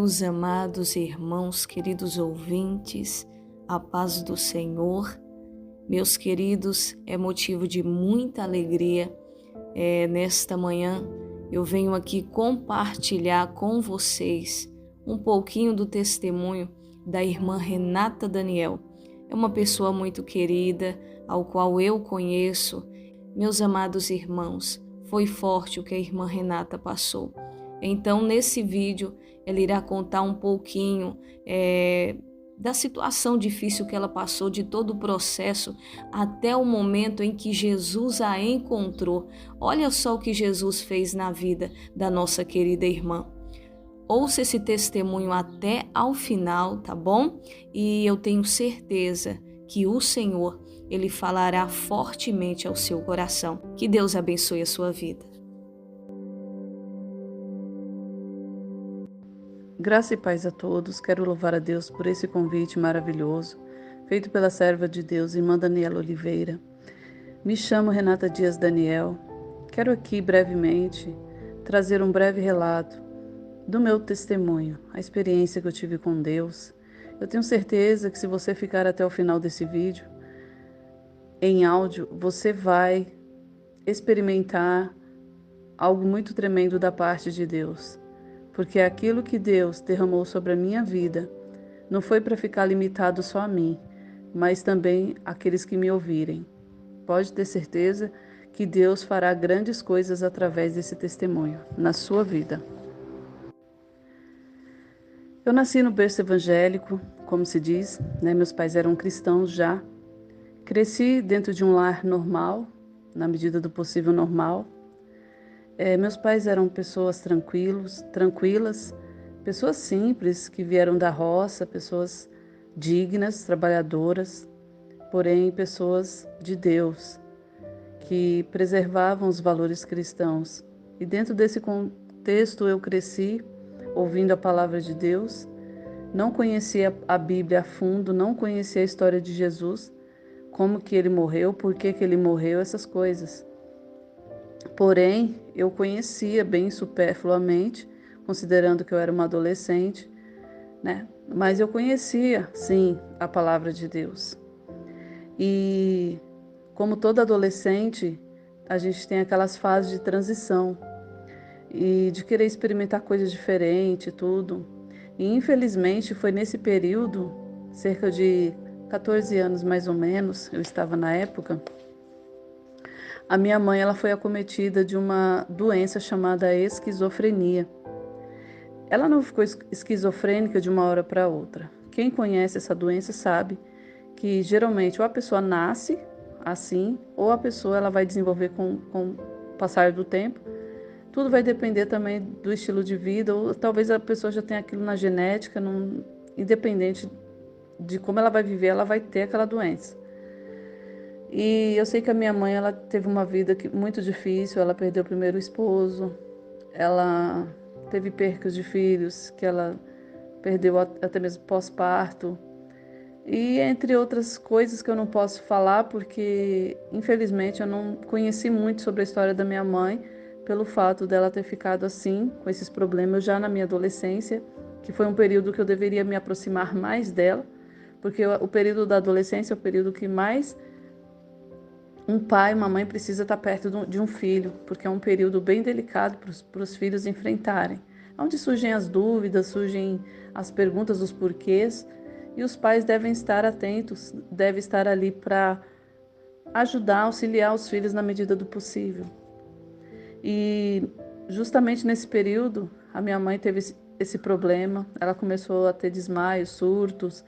Meus amados irmãos, queridos ouvintes, a paz do Senhor. Meus queridos, é motivo de muita alegria. Nesta manhã eu venho aqui compartilhar com vocês um pouquinho do testemunho da irmã Renata Daniel. É uma pessoa muito querida, ao qual eu conheço. Meus amados irmãos, foi forte o que a irmã Renata passou. Então, nesse vídeo, ela irá contar um pouquinho da situação difícil que ela passou, de todo o processo, até o momento em que Jesus a encontrou. Olha só o que Jesus fez na vida da nossa querida irmã. Ouça esse testemunho até ao final, tá bom? E eu tenho certeza que o Senhor, Ele falará fortemente ao seu coração. Que Deus abençoe a sua vida. Graça e paz a todos. Quero louvar a Deus por esse convite maravilhoso, feito pela serva de Deus, irmã Daniela Oliveira. Me chamo Renata Dias Daniel. Quero aqui brevemente trazer um breve relato do meu testemunho, a experiência que eu tive com Deus. Eu tenho certeza que se você ficar até o final desse vídeo, em áudio, você vai experimentar algo muito tremendo da parte de Deus. Porque aquilo que Deus derramou sobre a minha vida não foi para ficar limitado só a mim, mas também àqueles que me ouvirem. Pode ter certeza que Deus fará grandes coisas através desse testemunho na sua vida. Eu nasci no berço evangélico, como se diz, né? Meus pais eram cristãos já. Cresci dentro de um lar normal, na medida do possível normal. Meus pais eram pessoas tranquilas, pessoas simples que vieram da roça, pessoas dignas, trabalhadoras, porém pessoas de Deus, que preservavam os valores cristãos. E dentro desse contexto eu cresci ouvindo a palavra de Deus, não conhecia a Bíblia a fundo, não conhecia a história de Jesus, como que ele morreu, por que ele morreu, essas coisas. Porém, eu conhecia bem superfluamente, considerando que eu era uma adolescente, né? Mas eu conhecia, sim, a palavra de Deus. E como toda adolescente, a gente tem aquelas fases de transição e de querer experimentar coisas diferentes, tudo. E infelizmente foi nesse período, cerca de 14 anos mais ou menos, eu estava na época. A minha mãe ela foi acometida de uma doença chamada esquizofrenia. Ela não ficou esquizofrênica de uma hora para outra. Quem conhece essa doença sabe que geralmente ou a pessoa nasce assim, ou a pessoa ela vai desenvolver com o passar do tempo. Tudo vai depender também do estilo de vida, ou talvez a pessoa já tenha aquilo na genética, independente de como ela vai viver, ela vai ter aquela doença. E eu sei que a minha mãe ela teve uma vida muito difícil, ela perdeu o primeiro esposo, ela teve percas de filhos, que ela perdeu até mesmo pós-parto, e entre outras coisas que eu não posso falar, porque infelizmente eu não conheci muito sobre a história da minha mãe, pelo fato dela ter ficado assim, com esses problemas já na minha adolescência, que foi um período que eu deveria me aproximar mais dela, porque o período da adolescência é o período que mais um pai e uma mãe precisa estar perto de um filho, porque é um período bem delicado para os filhos enfrentarem. Onde surgem as dúvidas, surgem as perguntas dos porquês, e os pais devem estar atentos, devem estar ali para ajudar, auxiliar os filhos na medida do possível. E justamente nesse período, a minha mãe teve esse problema, ela começou a ter desmaios, surtos,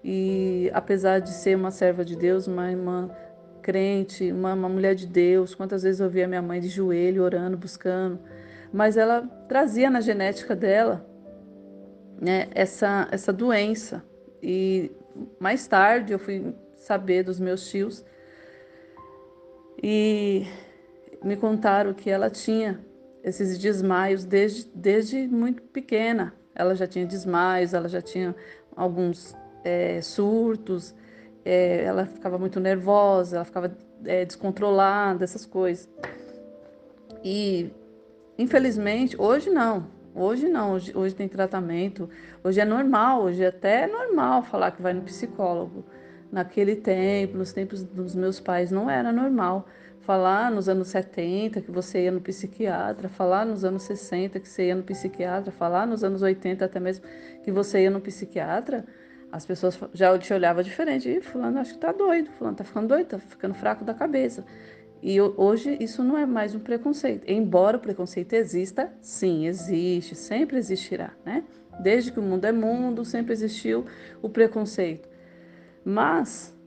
e apesar de ser uma serva de Deus, uma irmã crente, uma mulher de Deus, quantas vezes eu via minha mãe de joelho, orando, buscando, mas ela trazia na genética dela, né, essa doença. E mais tarde eu fui saber dos meus tios e me contaram que ela tinha esses desmaios desde muito pequena. Ela já tinha desmaios, ela já tinha alguns surtos, ela ficava muito nervosa, ela ficava descontrolada, essas coisas. E infelizmente, hoje não. Hoje não, hoje tem tratamento, hoje é normal, hoje até é normal falar que vai no psicólogo. Naquele tempo, nos tempos dos meus pais, não era normal. Falar nos anos 70 que você ia no psiquiatra, falar nos anos 60 que você ia no psiquiatra, falar nos anos 80 até mesmo que você ia no psiquiatra, as pessoas já te olhavam diferente. Ih, fulano acho que tá doido, fulano tá ficando doido, tá ficando fraco da cabeça. E hoje isso não é mais um preconceito. Embora o preconceito exista, sim, existe, sempre existirá, né? Desde que o mundo é mundo, sempre existiu o preconceito. Mas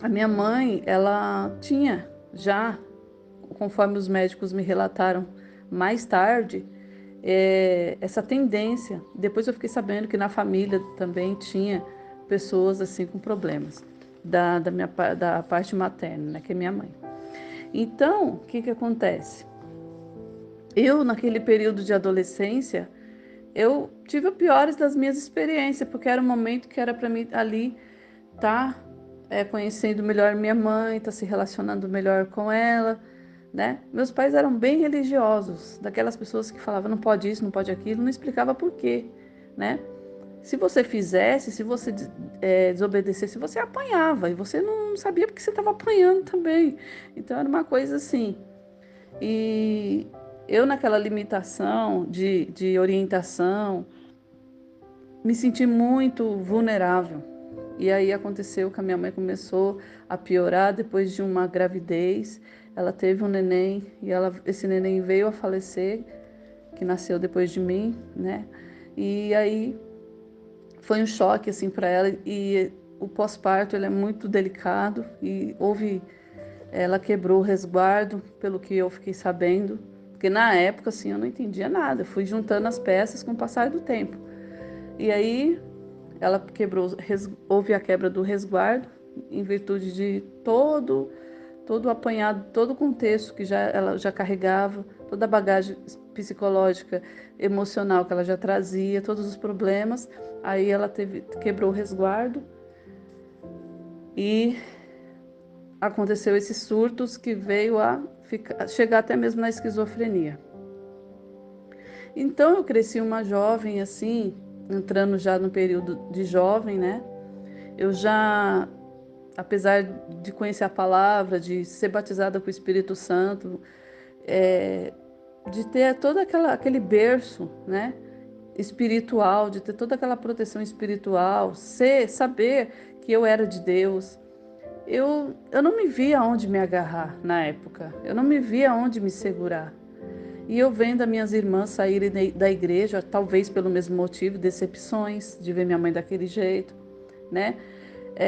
a minha mãe, ela tinha já, conforme os médicos me relataram mais tarde, essa tendência. Depois eu fiquei sabendo que na família também tinha pessoas assim com problemas da parte materna, né, que é minha mãe. Então, o que que acontece? Eu, naquele período de adolescência, eu tive o piores das minhas experiências, porque era um momento que era para mim ali estar conhecendo melhor minha mãe, estar se relacionando melhor com ela, né? Meus pais eram bem religiosos, daquelas pessoas que falavam não pode isso, não pode aquilo, não explicava por quê, né? Se você fizesse, se você desobedecesse, você apanhava e você não sabia porque você estava apanhando também. Então era uma coisa assim. E eu, naquela limitação de orientação, me senti muito vulnerável. E aí aconteceu que a minha mãe começou a piorar depois de uma gravidez. Ela teve um neném e esse neném veio a falecer, que nasceu depois de mim, né? E aí foi um choque assim para ela e o pós-parto ele é muito delicado e ela quebrou o resguardo, pelo que eu fiquei sabendo, porque na época assim eu não entendia nada, eu fui juntando as peças com o passar do tempo. E aí ela houve a quebra do resguardo em virtude de todo o apanhado, todo o contexto que ela já carregava, toda a bagagem psicológica, emocional que ela já trazia, todos os problemas. Aí ela quebrou o resguardo e aconteceu esses surtos que veio chegar até mesmo na esquizofrenia. Então eu cresci uma jovem assim, entrando já no período de jovem, né? Eu já, apesar de conhecer a palavra, de ser batizada com o Espírito Santo, de ter todo aquele berço, né, espiritual, de ter toda aquela proteção espiritual, saber que eu era de Deus, eu não me via onde me agarrar na época, eu não me via onde me segurar. E eu vendo as minhas irmãs saírem da igreja, talvez pelo mesmo motivo, decepções, de ver minha mãe daquele jeito, né?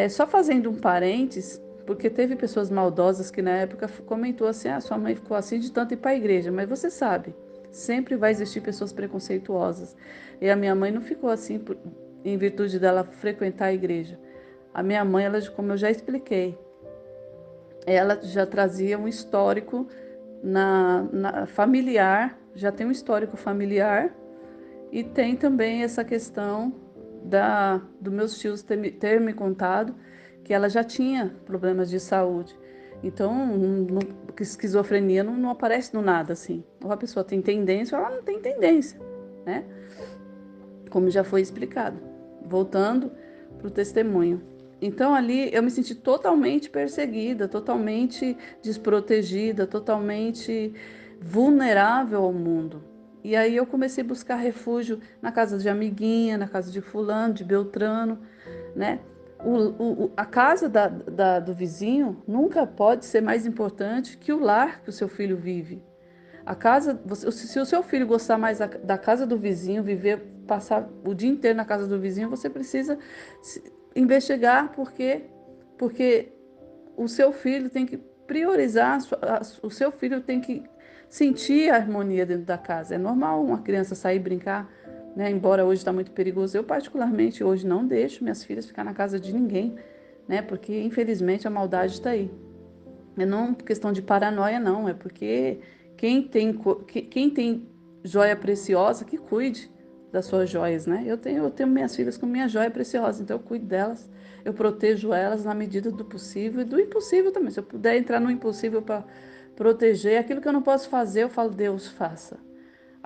Só fazendo um parênteses, porque teve pessoas maldosas que na época comentou assim, sua mãe ficou assim de tanto ir para a igreja, mas você sabe, sempre vai existir pessoas preconceituosas. E a minha mãe não ficou assim em virtude dela frequentar a igreja. A minha mãe, ela, como eu já expliquei, ela já trazia um histórico familiar, já tem um histórico familiar e tem também essa questão dos meus tios ter me contado que ela já tinha problemas de saúde. Então, esquizofrenia não aparece do nada assim. Ou a pessoa tem tendência ou ela não tem tendência, né? Como já foi explicado. Voltando para o testemunho. Então ali eu me senti totalmente perseguida, totalmente desprotegida, totalmente vulnerável ao mundo. E aí eu comecei a buscar refúgio na casa de amiguinha, na casa de fulano, de Beltrano, né? A casa do vizinho nunca pode ser mais importante que o lar que o seu filho vive. Se o seu filho gostar mais da casa do vizinho, passar o dia inteiro na casa do vizinho, você precisa investigar porque o seu filho tem que priorizar, o seu filho tem que sentir a harmonia dentro da casa. É normal uma criança sair brincar, né? Embora hoje está muito perigoso. Eu particularmente hoje não deixo minhas filhas ficar na casa de ninguém, né? Porque infelizmente a maldade está aí. É não por questão de paranoia, não. É porque quem tem joia preciosa, que cuide das suas joias, né? Eu tenho minhas filhas com minha joia preciosa, então eu cuido delas, eu protejo elas na medida do possível e do impossível também. Se eu puder entrar no impossível para proteger, aquilo que eu não posso fazer, eu falo, Deus, faça.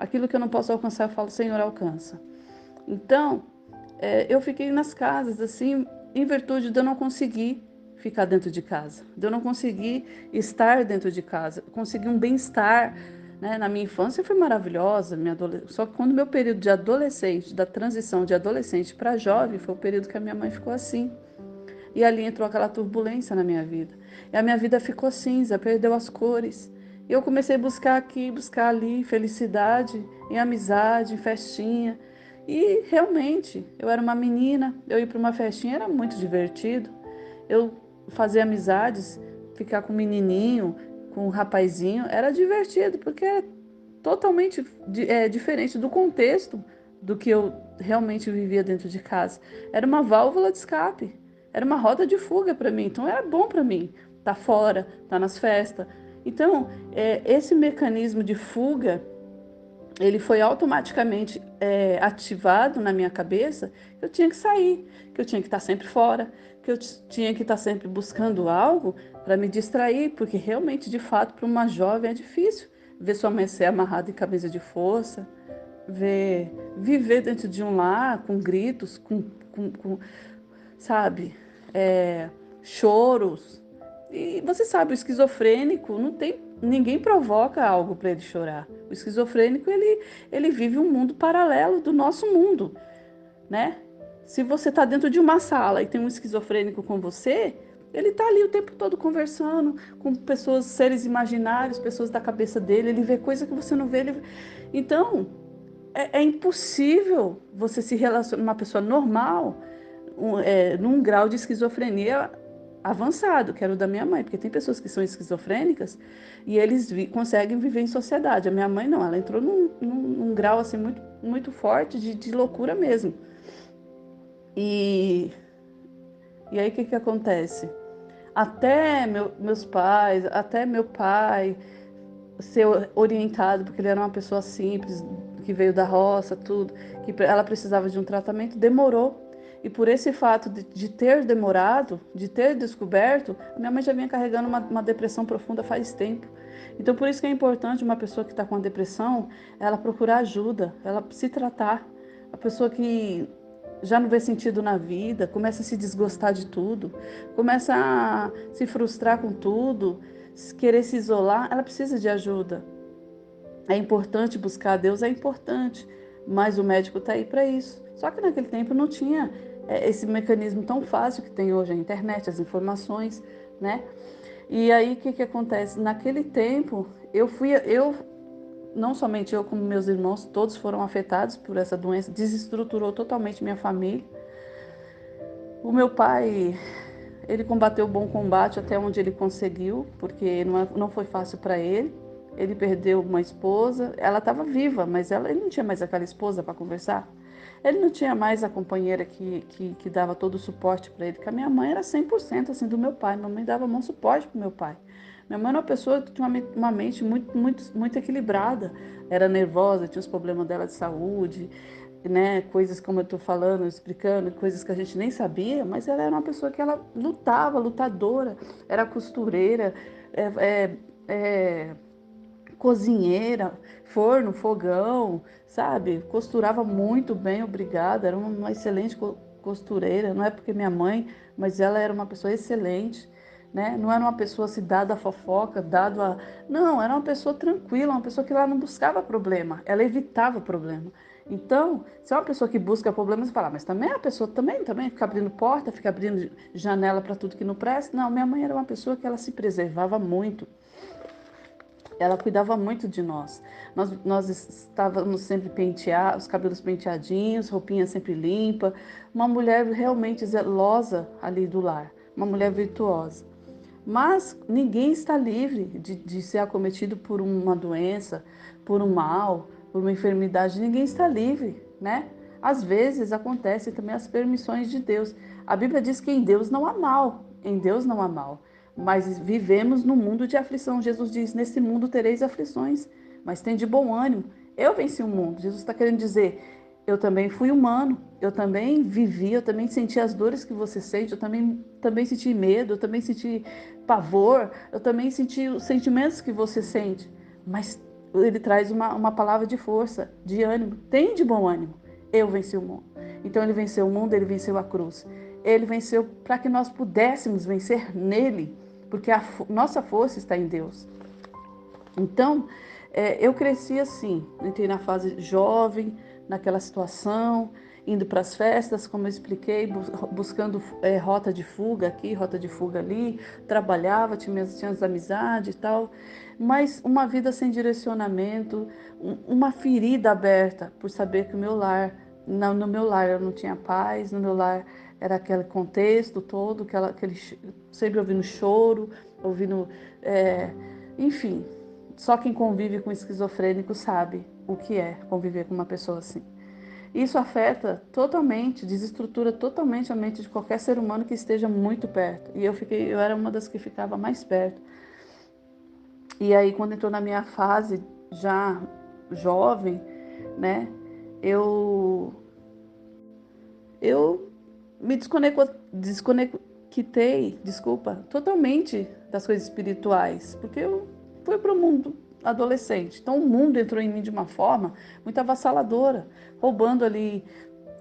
Aquilo que eu não posso alcançar, eu falo, Senhor, alcança. Então, eu fiquei nas casas, assim, em virtude de eu não conseguir ficar dentro de casa, de eu não conseguir estar dentro de casa, conseguir um bem-estar, né? Na minha infância foi maravilhosa, só que quando meu período de adolescente, da transição de adolescente para jovem, foi o período que a minha mãe ficou assim. E ali entrou aquela turbulência na minha vida. E a minha vida ficou cinza, perdeu as cores. E eu comecei a buscar aqui, buscar ali, felicidade, em amizade, em festinha. E realmente, eu era uma menina, eu ir para uma festinha era muito divertido. Eu fazer amizades, ficar com um menininho, com um rapazinho, era divertido, porque era totalmente diferente do contexto do que eu realmente vivia dentro de casa. Era uma válvula de escape, era uma rota de fuga para mim, então era bom para mim estar fora, estar nas festas. Então, esse mecanismo de fuga, ele foi automaticamente ativado na minha cabeça, que eu tinha que sair, que eu tinha que estar sempre fora, que eu tinha que estar sempre buscando algo para me distrair, porque realmente, de fato, para uma jovem é difícil ver sua mãe ser amarrada em camisa de força, viver dentro de um lar com gritos, sabe, choros. E você sabe, o esquizofrênico não tem, ninguém provoca algo para ele chorar. O esquizofrênico, ele vive um mundo paralelo do nosso mundo, né? Se você está dentro de uma sala e tem um esquizofrênico com você, ele está ali o tempo todo conversando com pessoas, seres imaginários, pessoas da cabeça dele, ele vê coisa que você não vê. Então, é impossível você se relacionar com uma pessoa normal num grau de esquizofrenia avançado, que era o da minha mãe, porque tem pessoas que são esquizofrênicas e eles conseguem viver em sociedade. A minha mãe não, ela entrou num grau assim muito, muito forte de loucura mesmo. E aí o que acontece? Até meus pais, até meu pai ser orientado, porque ele era uma pessoa simples, que veio da roça, tudo, que ela precisava de um tratamento, demorou. E por esse fato de ter demorado, de ter descoberto, minha mãe já vinha carregando uma depressão profunda faz tempo. Então por isso que é importante uma pessoa que está com a depressão, ela procurar ajuda, ela se tratar. A pessoa que já não vê sentido na vida, começa a se desgostar de tudo, começa a se frustrar com tudo, querer se isolar, ela precisa de ajuda. É importante buscar a Deus, é importante, mas o médico está aí para isso. Só que naquele tempo não tinha esse mecanismo tão fácil que tem hoje a internet, as informações, né? E aí o que acontece? Naquele tempo, não somente eu, como meus irmãos, todos foram afetados por essa doença, desestruturou totalmente minha família. O meu pai, ele combateu o bom combate até onde ele conseguiu, porque não foi fácil para ele. Ele perdeu uma esposa, ela estava viva, mas ele não tinha mais aquela esposa para conversar. Ele não tinha mais a companheira que dava todo o suporte para ele, porque a minha mãe era 100% assim do meu pai. Minha mãe dava bom suporte para o meu pai. Minha mãe era uma pessoa que tinha uma mente muito, muito, muito equilibrada. Era nervosa, tinha os problemas dela de saúde, né? Coisas como eu estou falando, explicando, coisas que a gente nem sabia, mas ela era uma pessoa que ela lutava, lutadora, era costureira, cozinheira, forno, fogão, sabe? Costurava muito bem, obrigada. Era uma excelente costureira. Não é porque minha mãe, mas ela era uma pessoa excelente, né? Não era uma pessoa assim, dada a fofoca, Não, era uma pessoa tranquila, uma pessoa que ela não buscava problema, ela evitava problema. Então, se é uma pessoa que busca problemas, você fala, mas também a pessoa também fica abrindo porta, fica abrindo janela para tudo que não presta. Não, minha mãe era uma pessoa que ela se preservava muito. Ela cuidava muito de nós. Nós estávamos sempre penteados, os cabelos penteadinhos, roupinha sempre limpa. Uma mulher realmente zelosa ali do lar. Uma mulher virtuosa. Mas ninguém está livre de ser acometido por uma doença, por um mal, por uma enfermidade. Ninguém está livre, né? Às vezes acontecem também as permissões de Deus. A Bíblia diz que em Deus não há mal. Em Deus não há mal. Mas vivemos num mundo de aflição. Jesus diz, nesse mundo tereis aflições, mas tem de bom ânimo. Eu venci o mundo. Jesus está querendo dizer, eu também fui humano, eu também vivi, eu também senti as dores que você sente, eu também senti medo, eu também senti pavor, eu também senti os sentimentos que você sente. Mas ele traz uma palavra de força, de ânimo. Tem de bom ânimo. Eu venci o mundo. Então ele venceu o mundo, ele venceu a cruz. Ele venceu para que nós pudéssemos vencer nele, porque a nossa força está em Deus. Então, eu cresci assim, entrei na fase jovem, naquela situação, indo para as festas, como eu expliquei, buscando rota de fuga aqui, rota de fuga ali, trabalhava, tinha as amizades e tal, mas uma vida sem direcionamento, uma ferida aberta por saber que o meu lar, no meu lar eu não tinha paz, no meu lar era aquele contexto todo, sempre ouvindo choro, ouvindo, enfim, só quem convive com esquizofrênico sabe o que é conviver com uma pessoa assim. Isso afeta totalmente, desestrutura totalmente a mente de qualquer ser humano que esteja muito perto. E eu era uma das que ficava mais perto. E aí, quando entrou na minha fase já jovem, né, eu me desconectei, totalmente das coisas espirituais, porque eu fui para o mundo adolescente. Então o mundo entrou em mim de uma forma muito avassaladora, roubando ali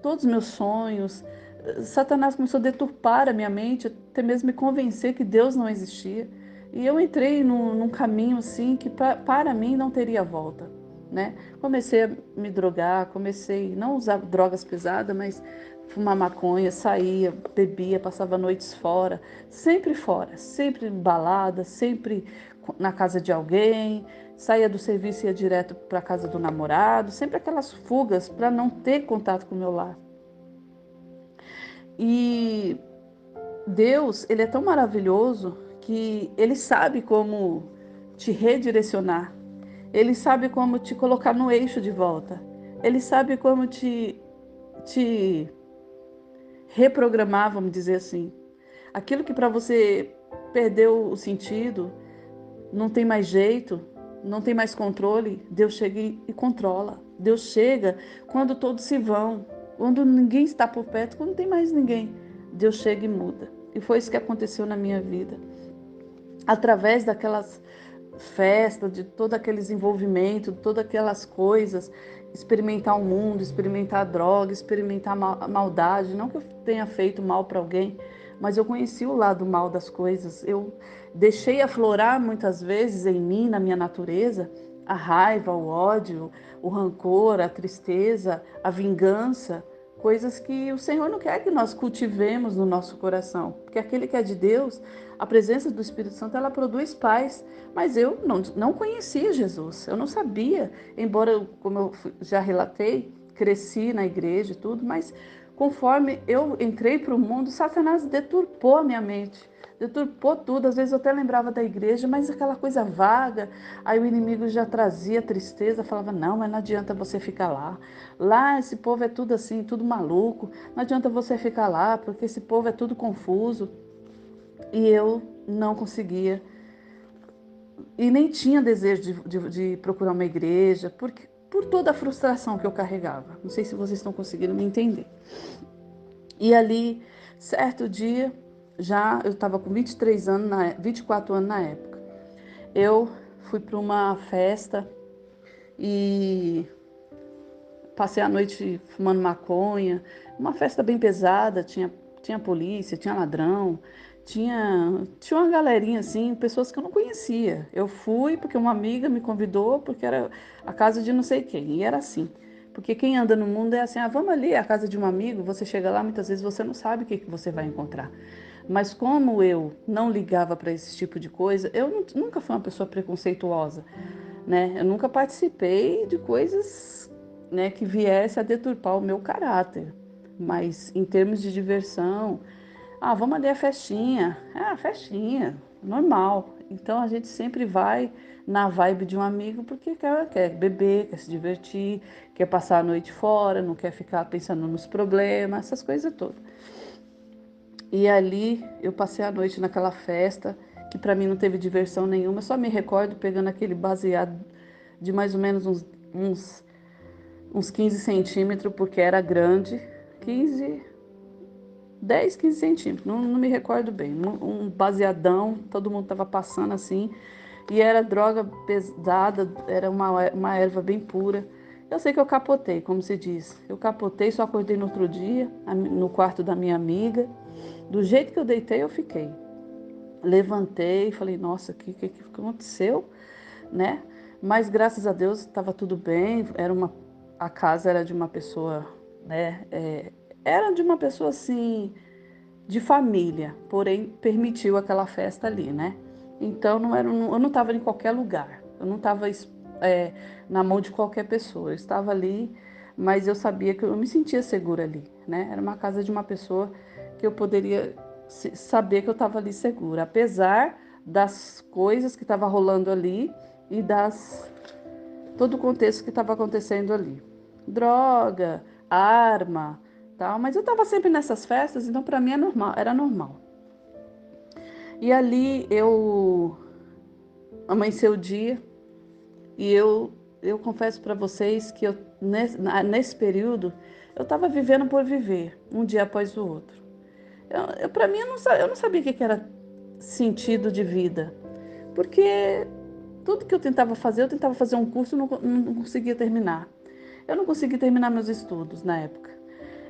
todos os meus sonhos. Satanás começou a deturpar a minha mente, até mesmo me convencer que Deus não existia. E eu entrei num caminho assim que para mim não teria volta, né? Comecei a me drogar, comecei não a usar drogas pesadas, mas fumar maconha, saía, bebia, passava noites fora, sempre em balada, sempre na casa de alguém, saía do serviço e ia direto para a casa do namorado, sempre aquelas fugas para não ter contato com o meu lar. E Deus, ele é tão maravilhoso que ele sabe como te redirecionar. Ele sabe como te colocar no eixo de volta. Ele sabe como te reprogramar, vamos dizer assim. Aquilo que para você perdeu o sentido, não tem mais jeito, não tem mais controle, Deus chega e controla. Deus chega quando todos se vão, quando ninguém está por perto, quando não tem mais ninguém. Deus chega e muda. E foi isso que aconteceu na minha vida. Através daquelas festas, de todo aqueles envolvimentos, de todas aquelas coisas, experimentar o mundo, experimentar a droga, experimentar a maldade. Não que eu tenha feito mal para alguém, mas eu conheci o lado mal das coisas. Eu deixei aflorar muitas vezes em mim, na minha natureza, a raiva, o ódio, o rancor, a tristeza, a vingança, coisas que o Senhor não quer que nós cultivemos no nosso coração, porque aquele que é de Deus, a presença do Espírito Santo, ela produz paz. Mas eu não conhecia Jesus, eu não sabia, embora, como eu já relatei, cresci na igreja e tudo, mas conforme eu entrei para o mundo, Satanás deturpou a minha mente, deturpou tudo. Às vezes eu até lembrava da igreja, mas aquela coisa vaga, aí o inimigo já trazia tristeza, falava, não, mas não adianta você ficar lá. Lá esse povo é tudo assim, tudo maluco, não adianta você ficar lá, porque esse povo é tudo confuso. E eu não conseguia e nem tinha desejo de procurar uma igreja, por toda a frustração que eu carregava. Não sei se vocês estão conseguindo me entender. E ali, certo dia, já eu estava com 24 anos na época, eu fui para uma festa e passei a noite fumando maconha, uma festa bem pesada, tinha polícia, tinha ladrão, tinha uma galerinha assim, pessoas que eu não conhecia. Eu fui porque uma amiga me convidou, porque era a casa de não sei quem, e era assim. Porque quem anda no mundo é assim, vamos ali, é a casa de um amigo, você chega lá, muitas vezes você não sabe o que você vai encontrar. Mas como eu não ligava para esse tipo de coisa, eu nunca fui uma pessoa preconceituosa, né? Eu nunca participei de coisas, né, que viesse a deturpar o meu caráter. Mas em termos de diversão, vamos ali a festinha. Festinha, normal. Então a gente sempre vai na vibe de um amigo porque quer beber, quer se divertir, quer passar a noite fora, não quer ficar pensando nos problemas, essas coisas todas. E ali eu passei a noite naquela festa, que para mim não teve diversão nenhuma. Eu só me recordo pegando aquele baseado de mais ou menos uns 15 centímetros, porque era grande, 10, 15 centímetros, não me recordo bem, um baseadão, todo mundo estava passando assim, e era droga pesada, era uma erva bem pura. Eu sei que eu capotei, como se diz. Eu capotei, só acordei no outro dia, no quarto da minha amiga. Do jeito que eu deitei, eu fiquei. Levantei, falei, nossa, o que aconteceu, né? Mas graças a Deus estava tudo bem. A casa era de uma pessoa, né? Era de uma pessoa assim, de família, porém permitiu aquela festa ali, né? Então eu não estava em qualquer lugar, eu não estava na mão de qualquer pessoa, eu estava ali, mas eu sabia que eu me sentia segura ali, né? Era uma casa de uma pessoa que eu poderia saber que eu estava ali segura, apesar das coisas que estavam rolando ali e todo o contexto que estava acontecendo ali. Droga, arma, tal, mas eu estava sempre nessas festas, então para mim era normal. E ali eu amanheceu o dia e eu confesso para vocês que nesse período eu estava vivendo por viver, um dia após o outro. Para mim eu não sabia o que era sentido de vida, porque tudo que eu tentava fazer um curso e não conseguia terminar. Eu não consegui terminar meus estudos na época.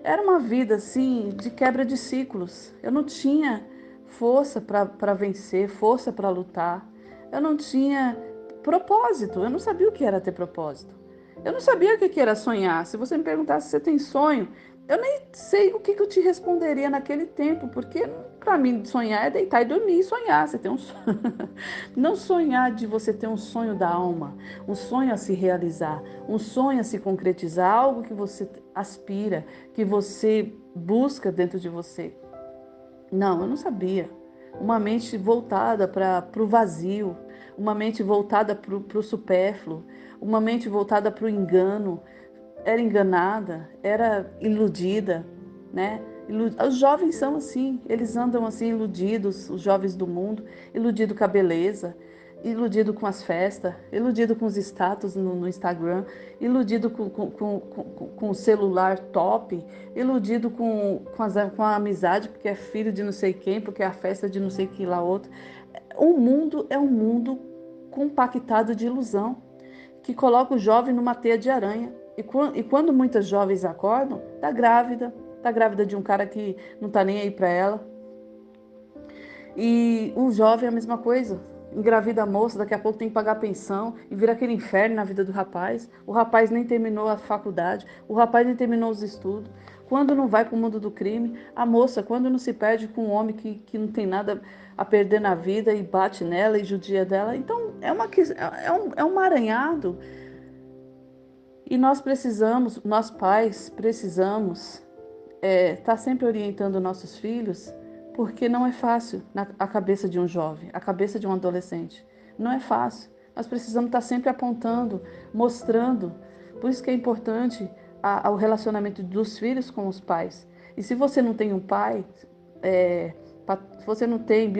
Era uma vida assim de quebra de ciclos. Eu não tinha força para vencer, força para lutar. Eu não tinha propósito. Eu não sabia o que era ter propósito. Eu não sabia o que era sonhar. Se você me perguntasse se você tem sonho, eu nem sei o que eu te responderia naquele tempo, porque para mim sonhar é deitar e dormir e sonhar. Você tem um sonho. Não sonhar de você ter um sonho da alma, um sonho a se realizar, um sonho a se concretizar, algo que você aspira, que você busca dentro de você. Não, eu não sabia. Uma mente voltada para o vazio, uma mente voltada para o supérfluo, uma mente voltada para o engano. Era enganada, era iludida, né? Os jovens são assim, eles andam assim iludidos, os jovens do mundo, iludido com a beleza, iludido com as festas, iludido com os status no Instagram, iludido com o celular top, iludido com a amizade, porque é filho de não sei quem, porque é a festa de não sei que lá outro. O mundo é um mundo compactado de ilusão, que coloca o jovem numa teia de aranha. E quando muitas jovens acordam, tá grávida de um cara que não tá nem aí para ela. E o jovem é a mesma coisa. Engravida a moça, daqui a pouco tem que pagar pensão e vira aquele inferno na vida do rapaz. O rapaz nem terminou a faculdade, o rapaz nem terminou os estudos. Quando não vai para o mundo do crime, a moça, quando não se perde com um homem que não tem nada a perder na vida e bate nela e judia dela. Então, é um emaranhado. E nós pais, precisamos estar sempre orientando nossos filhos, porque não é fácil a cabeça de um jovem, a cabeça de um adolescente. Não é fácil. Nós precisamos estar sempre apontando, mostrando. Por isso que é importante o relacionamento dos filhos com os pais. E se você não tem um pai, se você não tem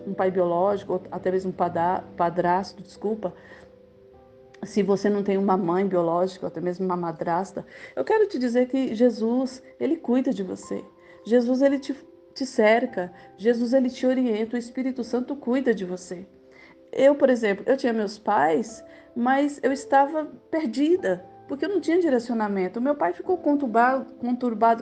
um pai biológico, ou até mesmo um padrasto, desculpa, se você não tem uma mãe biológica, ou até mesmo uma madrasta, eu quero te dizer que Jesus, Ele cuida de você. Jesus, Ele te cerca. Jesus, Ele te orienta. O Espírito Santo cuida de você. Eu, por exemplo, eu tinha meus pais, mas eu estava perdida, porque eu não tinha direcionamento. O meu pai ficou conturbado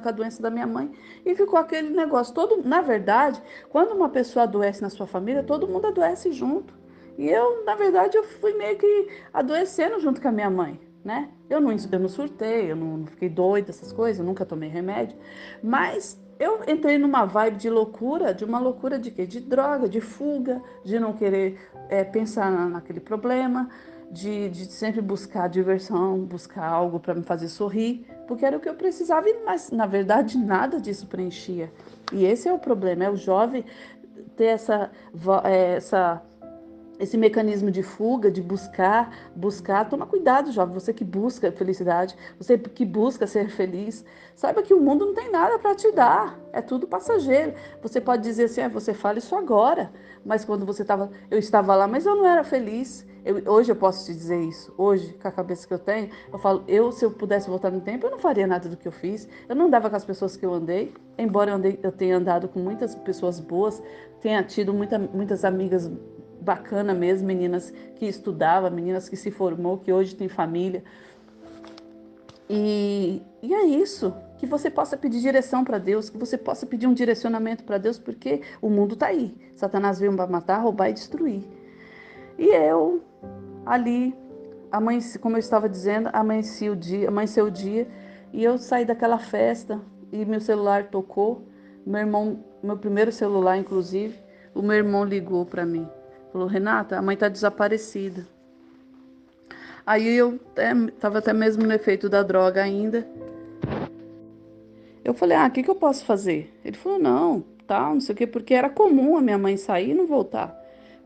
com a doença da minha mãe e ficou aquele negócio todo. Na verdade, quando uma pessoa adoece na sua família, todo mundo adoece junto. E eu, na verdade, eu fui meio que adoecendo junto com a minha mãe, né? Eu não surtei, eu não fiquei doida, essas coisas, eu nunca tomei remédio. Mas eu entrei numa vibe de loucura, de uma loucura de quê? De droga, de fuga, de não querer pensar naquele problema, de sempre buscar diversão, buscar algo para me fazer sorrir, porque era o que eu precisava, mas na verdade nada disso preenchia. E esse é o problema, é o jovem ter esse mecanismo de fuga, de buscar. Toma cuidado, jovem, você que busca felicidade, você que busca ser feliz, saiba que o mundo não tem nada para te dar, é tudo passageiro. Você pode dizer assim, você fala isso agora, mas quando eu estava lá, mas eu não era feliz. Hoje eu posso te dizer isso, hoje, com a cabeça que eu tenho, eu falo, se eu pudesse voltar no tempo, eu não faria nada do que eu fiz, eu não andava com as pessoas que eu andei, embora eu tenha andado com muitas pessoas boas, tenha tido muitas amigas bacana mesmo, meninas que estudavam, meninas que se formou, que hoje tem família. E é isso, que você possa pedir direção para Deus, que você possa pedir um direcionamento para Deus, porque o mundo está aí. Satanás veio para matar, roubar e destruir. E eu, ali, amanheci, como eu estava dizendo, amanheceu o dia, e eu saí daquela festa, e meu celular tocou, meu primeiro celular, inclusive, o meu irmão ligou para mim. Falou: Renata, a mãe está desaparecida. Aí eu estava até mesmo no efeito da droga ainda. Eu falei: o que eu posso fazer? Ele falou: não, tal, não sei o quê, porque era comum a minha mãe sair e não voltar.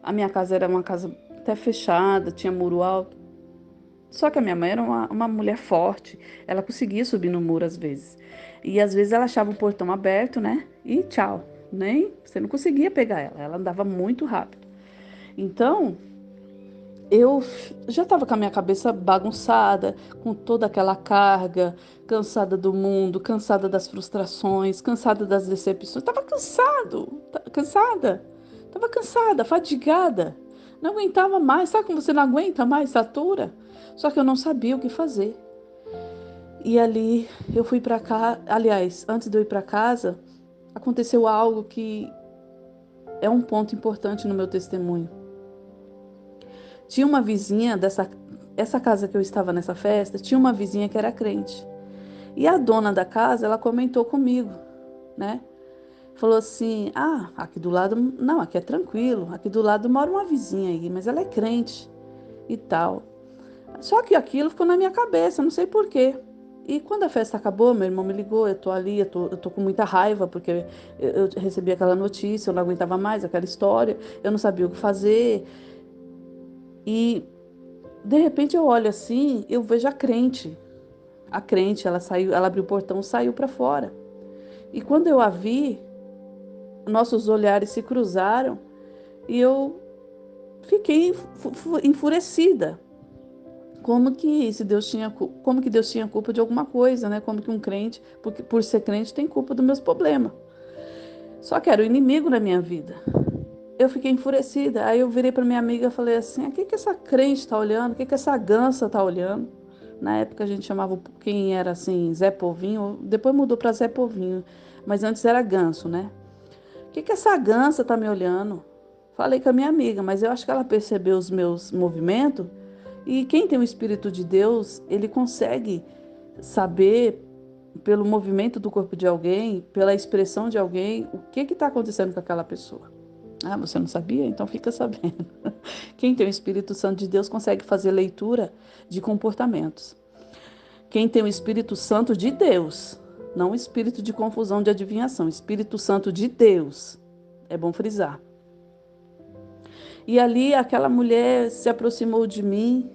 A minha casa era uma casa até fechada, tinha muro alto. Só que a minha mãe era uma mulher forte, ela conseguia subir no muro às vezes. E às vezes ela achava o portão aberto, né? E tchau, você não conseguia pegar ela andava muito rápido. Então, eu já estava com a minha cabeça bagunçada, com toda aquela carga, cansada do mundo, cansada das frustrações, cansada das decepções. Estava cansada, fadigada. Não aguentava mais. Sabe como você não aguenta mais, satura? Só que eu não sabia o que fazer. E ali eu fui para cá. Aliás, antes de eu ir para casa, aconteceu algo que é um ponto importante no meu testemunho. Tinha uma vizinha essa casa que eu estava nessa festa, tinha uma vizinha que era crente. E a dona da casa, ela comentou comigo, né? Falou assim: aqui do lado, não, aqui é tranquilo, aqui do lado mora uma vizinha aí, mas ela é crente e tal. Só que aquilo ficou na minha cabeça, não sei por quê. E quando a festa acabou, meu irmão me ligou, eu tô ali, eu tô com muita raiva, porque eu recebi aquela notícia, eu não aguentava mais aquela história, eu não sabia o que fazer. E de repente eu olho assim, eu vejo a crente. A crente, ela saiu, ela abriu o portão, saiu para fora. E quando eu a vi, nossos olhares se cruzaram e eu fiquei enfurecida. Como que Deus tinha culpa de alguma coisa, né? Como que um crente, por ser crente, tem culpa dos meus problemas. Só que era o inimigo na minha vida. Eu fiquei enfurecida. Aí eu virei para minha amiga e falei assim: o que essa crente está olhando? O que essa gansa está olhando? Na época a gente chamava quem era assim, Zé Povinho, depois mudou para Zé Povinho, mas antes era ganso, né? O que essa gansa tá me olhando? Falei com a minha amiga, mas eu acho que ela percebeu os meus movimentos e quem tem o Espírito de Deus, ele consegue saber pelo movimento do corpo de alguém, pela expressão de alguém, o que está acontecendo com aquela pessoa. Você não sabia? Então fica sabendo. Quem tem o Espírito Santo de Deus consegue fazer leitura de comportamentos. Quem tem o Espírito Santo de Deus, não o espírito de confusão, de adivinhação, Espírito Santo de Deus, é bom frisar. E ali aquela mulher se aproximou de mim,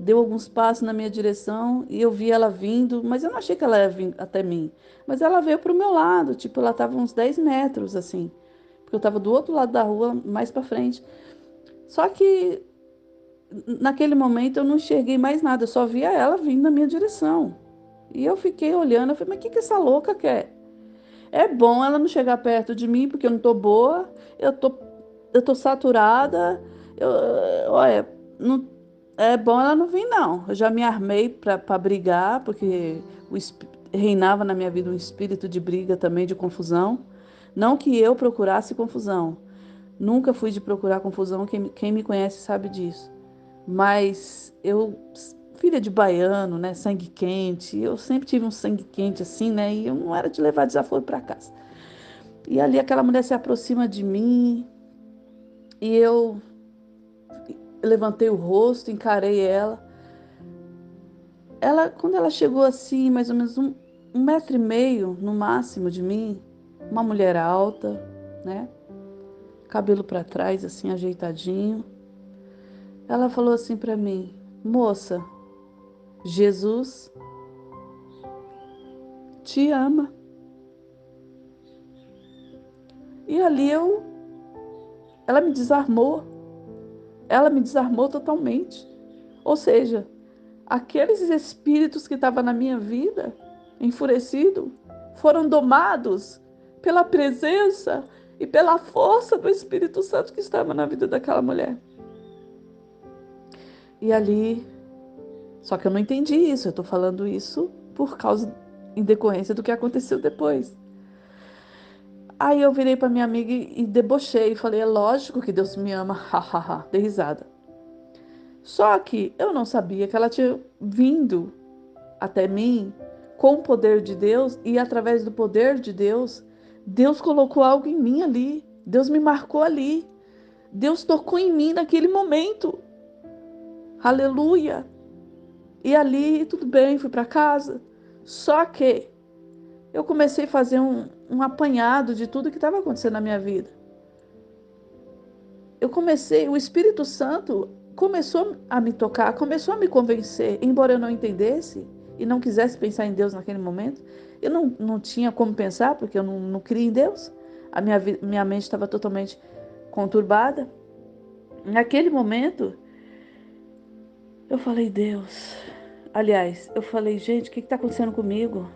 deu alguns passos na minha direção e eu vi ela vindo, mas eu não achei que ela ia vir até mim. Mas ela veio para o meu lado, tipo, ela estava uns 10 metros, assim, porque eu estava do outro lado da rua, mais para frente. Só que naquele momento eu não enxerguei mais nada, eu só via ela vindo na minha direção. E eu fiquei olhando, eu falei: mas o que essa louca quer? É bom ela não chegar perto de mim, porque eu não tô boa, eu tô saturada, olha, não, é bom ela não vir, não. Eu já me armei para brigar, porque reinava na minha vida um espírito de briga também, de confusão. Não que eu procurasse confusão. Nunca fui de procurar confusão, quem me conhece sabe disso. Mas eu, filha de baiano, né, sangue quente, eu sempre tive um sangue quente assim, né, e eu não era de levar desaforo para casa. E ali aquela mulher se aproxima de mim e eu levantei o rosto, encarei ela. Quando ela chegou assim, mais ou menos 1,5 metros no máximo de mim, uma mulher alta, né, cabelo para trás, assim, ajeitadinho. Ela falou assim para mim: moça, Jesus te ama. E ali ela me desarmou totalmente. Ou seja, aqueles espíritos que estavam na minha vida, enfurecidos, foram domados pela presença e pela força do Espírito Santo que estava na vida daquela mulher. E ali, só que eu não entendi isso, eu estou falando isso por causa, em decorrência do que aconteceu depois. Aí eu virei para minha amiga e debochei, e falei, é lógico que Deus me ama, hahaha, dei risada. Só que eu não sabia que ela tinha vindo até mim com o poder de Deus, e através do poder de Deus, Deus colocou algo em mim ali, Deus me marcou ali, Deus tocou em mim naquele momento. Aleluia! E ali, tudo bem, fui para casa. Só que eu comecei a fazer um apanhado de tudo que estava acontecendo na minha vida. O Espírito Santo começou a me tocar, começou a me convencer, embora eu não entendesse e não quisesse pensar em Deus naquele momento. Eu não tinha como pensar, porque eu não cria em Deus. Minha mente estava totalmente conturbada. Naquele momento, eu falei, Deus. Aliás, eu falei, gente, o que está acontecendo comigo?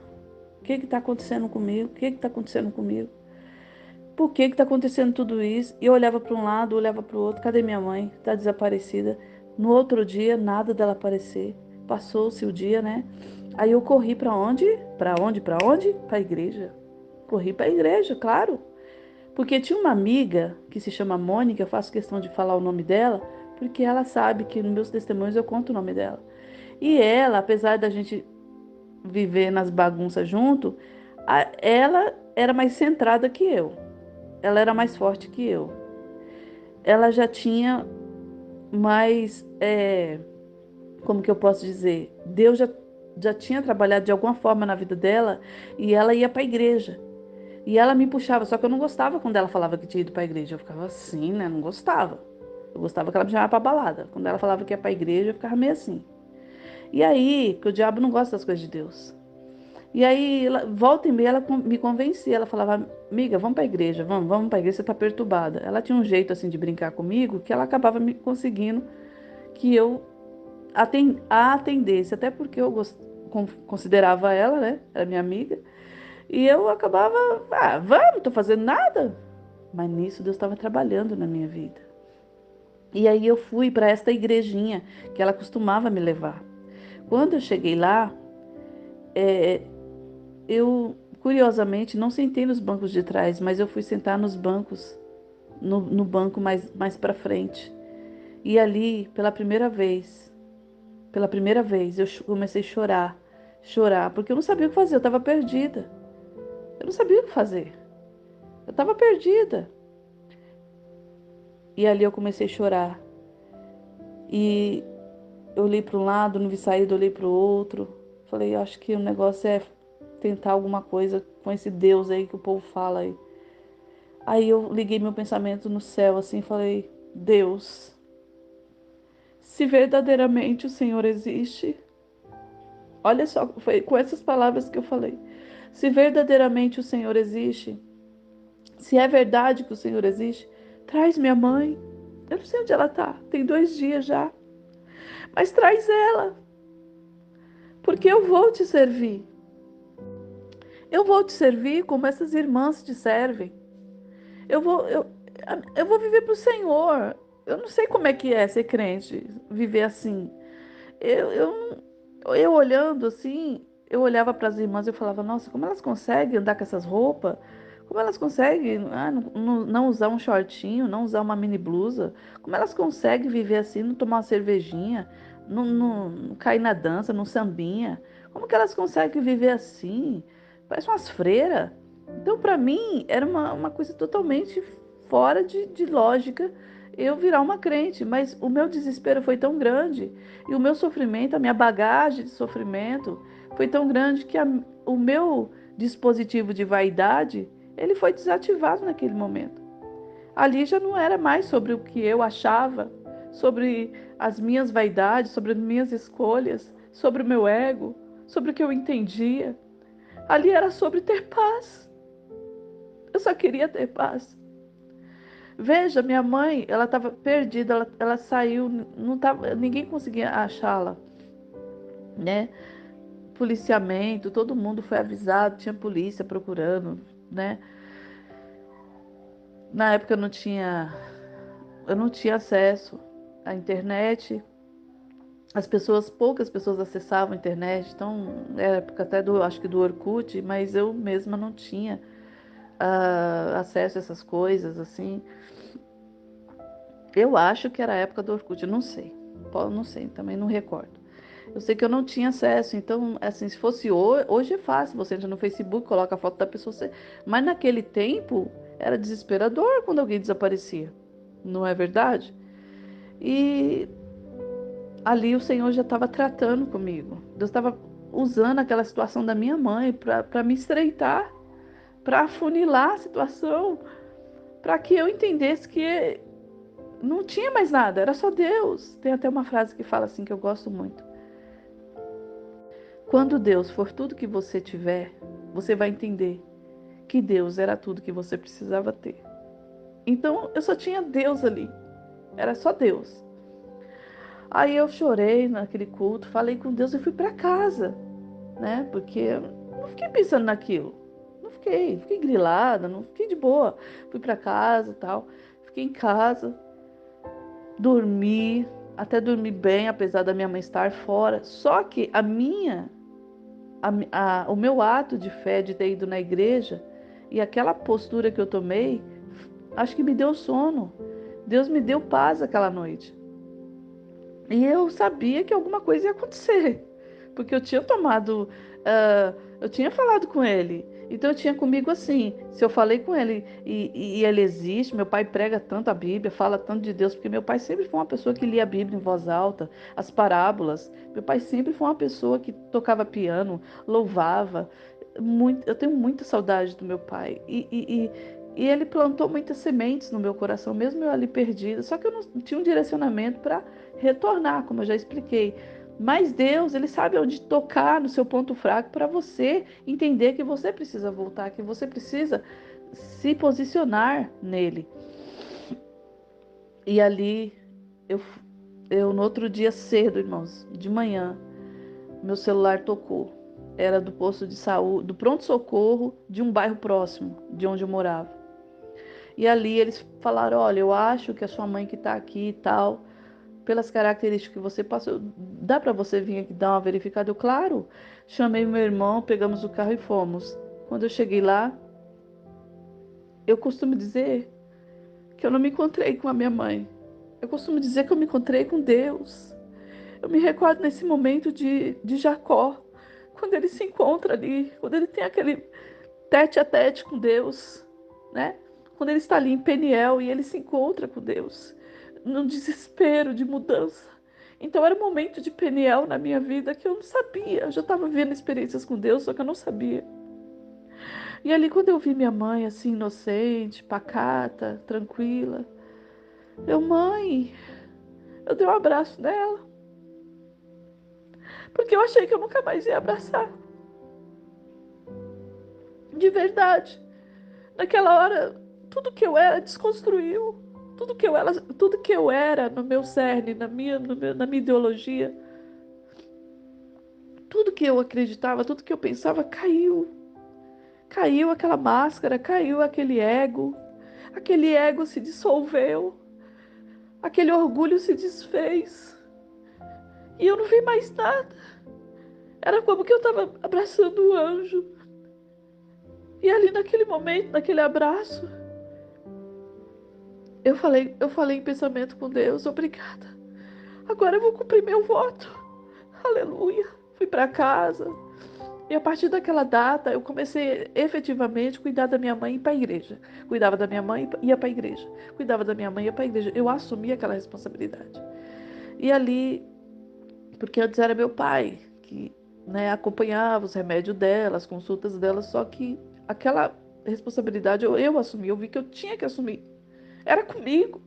O que está acontecendo comigo? O que está acontecendo comigo? Por que está acontecendo tudo isso? E eu olhava para um lado, olhava para o outro. Cadê minha mãe? Está desaparecida. No outro dia, nada dela aparecer. Passou-se o dia, né? Aí eu corri para onde? Para onde? Para onde? Para a igreja. Corri para a igreja, claro. Porque tinha uma amiga que se chama Mônica, eu faço questão de falar o nome dela, porque ela sabe que nos meus testemunhos eu conto o nome dela. E ela, apesar da gente viver nas bagunças junto, ela era mais centrada que eu. Ela era mais forte que eu. Ela já tinha mais, como que eu posso dizer? Deus já tinha trabalhado de alguma forma na vida dela e ela ia para a igreja. E ela me puxava, só que eu não gostava quando ela falava que tinha ido para a igreja. Eu ficava assim, né? Não gostava. Eu gostava que ela me chamava para balada. Quando ela falava que ia para a igreja, eu ficava meio assim. E aí, que o diabo não gosta das coisas de Deus. E aí, volta e meia, ela me convencia. Ela falava, amiga, vamos para a igreja, vamos para a igreja, você está perturbada. Ela tinha um jeito assim de brincar comigo que ela acabava me conseguindo que eu a atendesse. Até porque eu considerava ela, né? Era minha amiga. E eu acabava, vamos, não tô fazendo nada. Mas nisso Deus estava trabalhando na minha vida. E aí eu fui para esta igrejinha que ela costumava me levar. Quando eu cheguei lá, eu, curiosamente, não sentei nos bancos de trás, mas eu fui sentar nos bancos, no banco mais para frente. E ali, pela primeira vez, eu comecei a chorar, porque eu não sabia o que fazer, eu estava perdida. Eu não sabia o que fazer. Eu estava perdida. E ali eu comecei a chorar. E eu olhei para um lado, não vi saída, olhei para o outro. Falei, eu acho que o negócio é tentar alguma coisa com esse Deus aí que o povo fala aí. Aí eu liguei meu pensamento no céu assim, falei, Deus, se verdadeiramente o Senhor existe, olha só, foi com essas palavras que eu falei. Se verdadeiramente o Senhor existe, se é verdade que o Senhor existe, traz minha mãe. Eu não sei onde ela tá, tem 2 dias já. Mas traz ela, porque eu vou te servir. Eu vou te servir como essas irmãs te servem. Eu vou, eu, eu vou viver para o Senhor. Eu não sei como é que é ser crente, viver assim. Eu olhando assim, eu olhava para as irmãs e eu falava, nossa, como elas conseguem andar com essas roupas? Como elas conseguem não usar um shortinho, não usar uma mini blusa? Como elas conseguem viver assim, não tomar uma cervejinha, não cair na dança, não sambinha? Como que elas conseguem viver assim? Parece umas freiras. Então, para mim, era uma coisa totalmente fora de lógica eu virar uma crente. Mas o meu desespero foi tão grande e o meu sofrimento, a minha bagagem de sofrimento foi tão grande que o meu dispositivo de vaidade, ele foi desativado naquele momento. Ali já não era mais sobre o que eu achava, sobre as minhas vaidades, sobre as minhas escolhas, sobre o meu ego, sobre o que eu entendia. Ali era sobre ter paz. Eu só queria ter paz. Veja, minha mãe, ela estava perdida, ela saiu, não tava, ninguém conseguia achá-la, né? Policiamento, todo mundo foi avisado, tinha polícia procurando, né? Na época eu não tinha acesso à internet. Poucas pessoas acessavam a internet, então era época até acho que do Orkut, mas eu mesma não tinha acesso a essas coisas, assim. Eu acho que era a época do Orkut, eu não sei. Não sei, também não recordo. Eu sei que eu não tinha acesso, então, assim, se fosse hoje é fácil, você entra no Facebook, coloca a foto da pessoa, mas naquele tempo era desesperador quando alguém desaparecia, não é verdade? E ali o Senhor já estava tratando comigo. Deus estava usando aquela situação da minha mãe para me estreitar, para afunilar a situação, para que eu entendesse que não tinha mais nada, era só Deus. Tem até uma frase que fala assim que eu gosto muito. Quando Deus for tudo que você tiver, você vai entender que Deus era tudo que você precisava ter. Então eu só tinha Deus ali, era só Deus. Aí eu chorei naquele culto, falei com Deus e fui para casa, né? Porque eu não fiquei pensando naquilo. Não fiquei grilada, não fiquei de boa. Fui para casa e tal. Fiquei em casa, dormi, até dormi bem, apesar da minha mãe estar fora. Só que o meu ato de fé de ter ido na igreja e aquela postura que eu tomei, acho que me deu sono. Deus me deu paz aquela noite. E eu sabia que alguma coisa ia acontecer, porque eu tinha falado com ele. Então eu tinha comigo assim, se eu falei com ele e ele existe, meu pai prega tanto a Bíblia, fala tanto de Deus, porque meu pai sempre foi uma pessoa que lia a Bíblia em voz alta, as parábolas. Meu pai sempre foi uma pessoa que tocava piano, louvava. Eu tenho muita saudade do meu pai. E ele plantou muitas sementes no meu coração, mesmo eu ali perdida. Só que eu não tinha um direcionamento para retornar, como eu já expliquei. Mas Deus, Ele sabe onde tocar no seu ponto fraco para você entender que você precisa voltar, que você precisa se posicionar nele. E ali, eu, eu no outro dia cedo, irmãos, de manhã, meu celular tocou. Era do posto de saúde, do pronto-socorro de um bairro próximo de onde eu morava. E ali eles falaram: olha, eu acho que a sua mãe que está aqui e tal, pelas características que você passou, dá para você vir aqui dar uma verificada? Eu, claro. Chamei meu irmão, pegamos o carro e fomos. Quando eu cheguei lá, eu costumo dizer que eu não me encontrei com a minha mãe. Eu costumo dizer que eu me encontrei com Deus. Eu me recordo nesse momento de Jacó, quando ele se encontra ali, quando ele tem aquele tete a tete com Deus, né? Quando ele está ali em Peniel e ele se encontra com Deus, num desespero de mudança. Então era um momento de Peniel na minha vida que eu não sabia. Eu já estava vivendo experiências com Deus, só que eu não sabia. E ali quando eu vi minha mãe assim, inocente, pacata, tranquila, mãe, eu dei um abraço nela, porque eu achei que eu nunca mais ia abraçar. De verdade. Naquela hora, tudo que eu era desconstruiu. Tudo que eu era no meu cerne, na minha ideologia, tudo que eu acreditava, tudo que eu pensava caiu. Caiu aquela máscara, caiu aquele ego se dissolveu, aquele orgulho se desfez. E eu não vi mais nada. Era como que eu estava abraçando o anjo. E ali naquele momento, naquele abraço, eu falei em pensamento com Deus: obrigada. Agora eu vou cumprir meu voto. Aleluia. Fui para casa. E a partir daquela data, eu comecei efetivamente a cuidar da minha mãe e ir para a igreja. Cuidava da minha mãe e ia para a igreja. Cuidava da minha mãe e ia para a igreja. Eu assumi aquela responsabilidade. E ali, porque antes era meu pai que, né, acompanhava os remédios dela, as consultas dela, só que aquela responsabilidade eu assumi. Eu vi que eu tinha que assumir. Era comigo.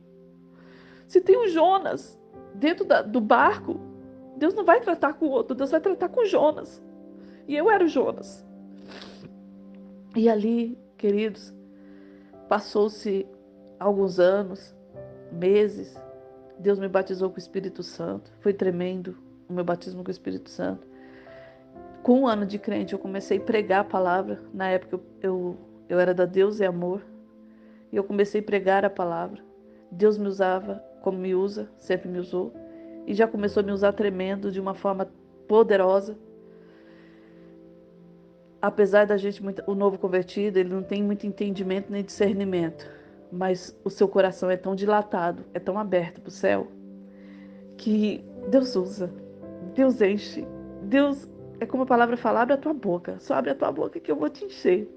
Se tem o Jonas dentro do barco, Deus não vai tratar com o outro, Deus vai tratar com o Jonas. E eu era o Jonas. E ali, queridos, passou-se alguns anos, meses, Deus me batizou com o Espírito Santo. Foi tremendo o meu batismo com o Espírito Santo. Com um ano de crente, eu comecei a pregar a palavra. Na época, eu era da Deus e Amor. e eu comecei a pregar a palavra. Deus me usava como me usa, sempre me usou, e já começou a me usar tremendo de uma forma poderosa. Apesar da gente, o novo convertido, ele não tem muito entendimento nem discernimento, mas o seu coração é tão dilatado, é tão aberto para o céu, que Deus usa, Deus enche, Deus, é como a palavra fala, abre a tua boca, só abre a tua boca que eu vou te encher.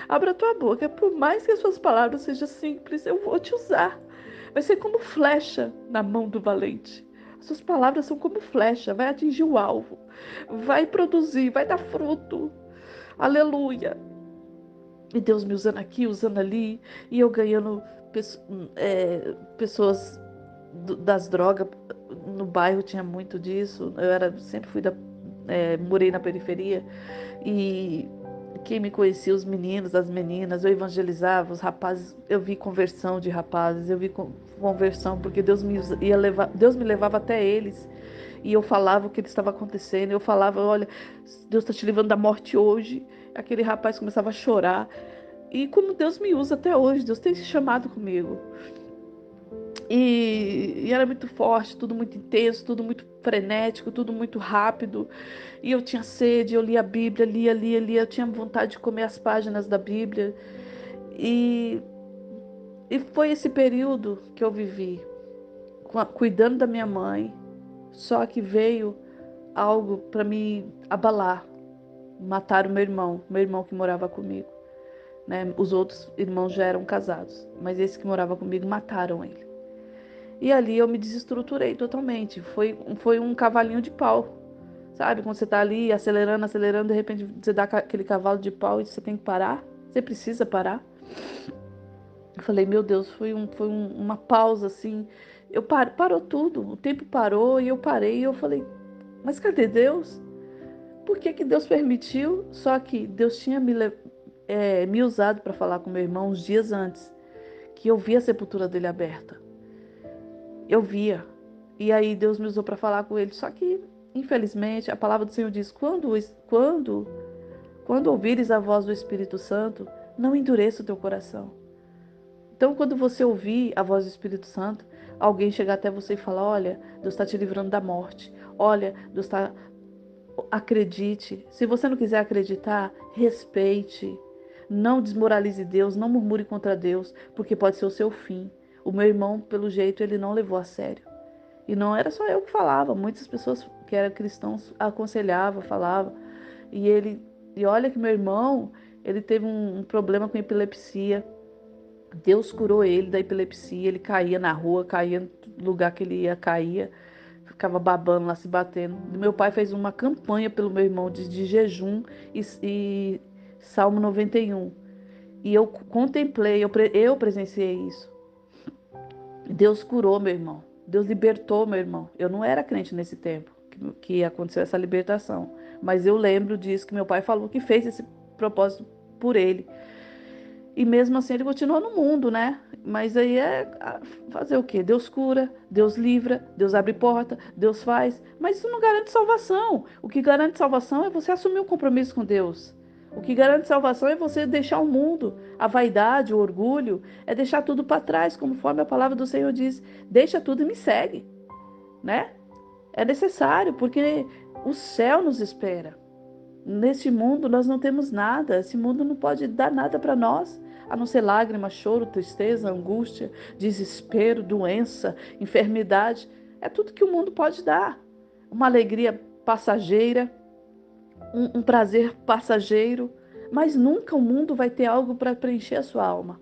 Abra a tua boca, por mais que as suas palavras sejam simples, eu vou te usar. Vai ser como flecha na mão do valente. As suas palavras são como flecha, vai atingir o alvo, vai produzir, vai dar fruto. Aleluia. E Deus me usando aqui, usando ali, e eu ganhando pessoas das drogas. No bairro tinha muito disso. Sempre morei na periferia, e quem me conhecia, os meninos, as meninas, eu evangelizava, os rapazes, eu vi conversão de rapazes, eu vi conversão, porque Deus me levava até eles, e eu falava o que estava acontecendo, eu falava, olha, Deus está te livrando da morte hoje. Aquele rapaz começava a chorar, e como Deus me usa até hoje, Deus tem se chamado comigo. E era muito forte, tudo muito intenso, tudo muito frenético, tudo muito rápido. E eu tinha sede, eu lia a Bíblia, lia, eu tinha vontade de comer as páginas da Bíblia. E, e foi esse período que eu vivi, cuidando da minha mãe, só que veio algo para me abalar. Mataram meu irmão que morava comigo, né? Os outros irmãos já eram casados, mas esse que morava comigo, mataram ele. E ali eu me desestruturei totalmente. Foi um cavalinho de pau. Sabe? Quando você tá ali acelerando, acelerando, de repente você dá aquele cavalo de pau e você tem que parar. Você precisa parar. Eu falei, meu Deus, uma pausa assim. Parou tudo. O tempo parou e eu parei. E eu falei, mas cadê Deus? Por que que Deus permitiu? Só que Deus tinha me usado para falar com meu irmão uns dias antes, que eu vi a sepultura dele aberta. Eu via. E aí Deus me usou para falar com ele. Só que, infelizmente, a palavra do Senhor diz: quando ouvires a voz do Espírito Santo, não endureça o teu coração. Então, quando você ouvir a voz do Espírito Santo, alguém chegar até você e falar: olha, Deus está te livrando da morte. Olha, Deus está. Acredite. Se você não quiser acreditar, respeite. Não desmoralize Deus, não murmure contra Deus, porque pode ser o seu fim. O meu irmão, pelo jeito, ele não levou a sério. E não era só eu que falava, muitas pessoas que eram cristãos aconselhavam, falavam. E olha que meu irmão, ele teve um problema com epilepsia. Deus curou ele da epilepsia, ele caía na rua, caía no lugar que ele ia, caía, ficava babando lá, se batendo. Meu pai fez uma campanha pelo meu irmão de jejum e Salmo 91. E eu contemplei, eu presenciei isso. Deus curou meu irmão. Deus libertou meu irmão. Eu não era crente nesse tempo que aconteceu essa libertação. Mas eu lembro disso que meu pai falou que fez esse propósito por ele. E mesmo assim ele continua no mundo, né? Mas aí é fazer o quê? Deus cura, Deus livra, Deus abre porta, Deus faz. Mas isso não garante salvação. O que garante salvação é você assumir um compromisso com Deus. O que garante salvação é você deixar o mundo, a vaidade, o orgulho, é deixar tudo para trás, conforme a palavra do Senhor diz. Deixa tudo e me segue, né? É necessário, porque o céu nos espera. Neste mundo nós não temos nada. Esse mundo não pode dar nada para nós, a não ser lágrima, choro, tristeza, angústia, desespero, doença, enfermidade. É tudo que o mundo pode dar. Uma alegria passageira, um prazer passageiro, mas nunca o mundo vai ter algo para preencher a sua alma,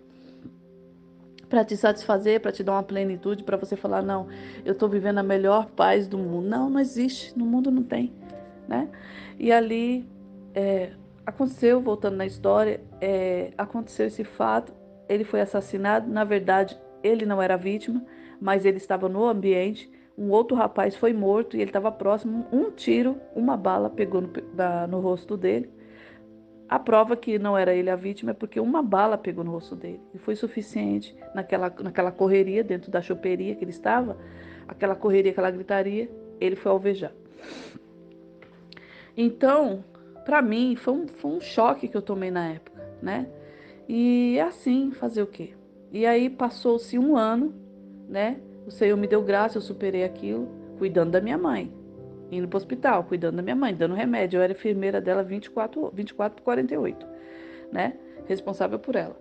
para te satisfazer, para te dar uma plenitude, para você falar, não, eu estou vivendo a melhor paz do mundo. Não, não existe, no mundo não tem, né? E ali aconteceu, voltando na história, aconteceu esse fato, ele foi assassinado. Na verdade, ele não era vítima, mas ele estava no ambiente. Um outro rapaz foi morto e ele estava próximo. Um tiro, uma bala pegou no rosto dele. A prova que não era ele a vítima é porque uma bala pegou no rosto dele. E foi suficiente naquela correria dentro da choperia que ele estava, aquela correria, aquela gritaria, ele foi alvejado. Então, para mim, foi um choque que eu tomei na época, né? E é assim, fazer o quê? E aí passou-se um ano, né? O Senhor me deu graça, eu superei aquilo, cuidando da minha mãe. Indo para o hospital, cuidando da minha mãe, dando remédio. Eu era enfermeira dela 24 por 48, né? Responsável por ela.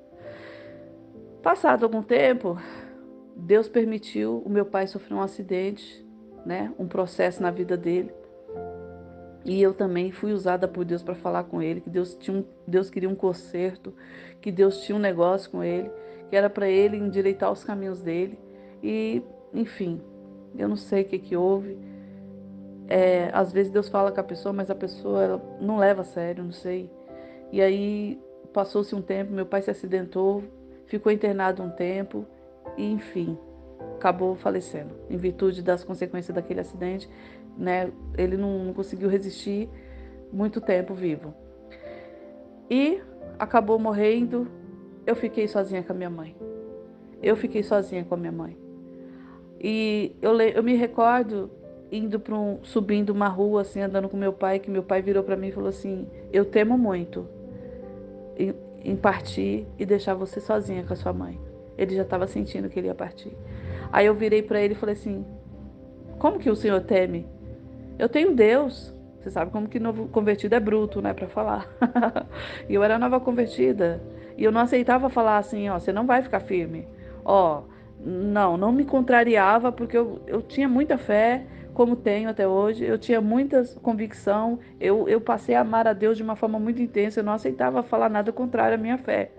Passado algum tempo, Deus permitiu o meu pai sofrer um acidente, né? Um processo na vida dele. E eu também fui usada por Deus para falar com ele, que Deus queria um conserto, que Deus tinha um negócio com ele, que era para ele endireitar os caminhos dele. E, enfim, eu não sei o que houve. Às vezes Deus fala com a pessoa, mas a pessoa ela não leva a sério, não sei. E aí passou-se um tempo, meu pai se acidentou, ficou internado um tempo e, enfim, acabou falecendo em virtude das consequências daquele acidente, né? Ele não conseguiu resistir muito tempo vivo e acabou morrendo. Eu fiquei sozinha com a minha mãe. E eu me recordo indo subindo uma rua assim, andando com meu pai, que meu pai virou para mim e falou assim: "Eu temo muito em partir e deixar você sozinha com a sua mãe." Ele já estava sentindo que ele ia partir. Aí eu virei para ele e falei assim: "Como que o senhor teme? Eu tenho Deus." Você sabe como que novo convertido é bruto, né, para falar. E eu era nova convertida. E eu não aceitava falar assim, ó, você não vai ficar firme. Ó, não me contrariava, porque eu tinha muita fé, como tenho até hoje. Eu tinha muita convicção. Eu passei a amar a Deus de uma forma muito intensa. Eu não aceitava falar nada contrário à minha fé.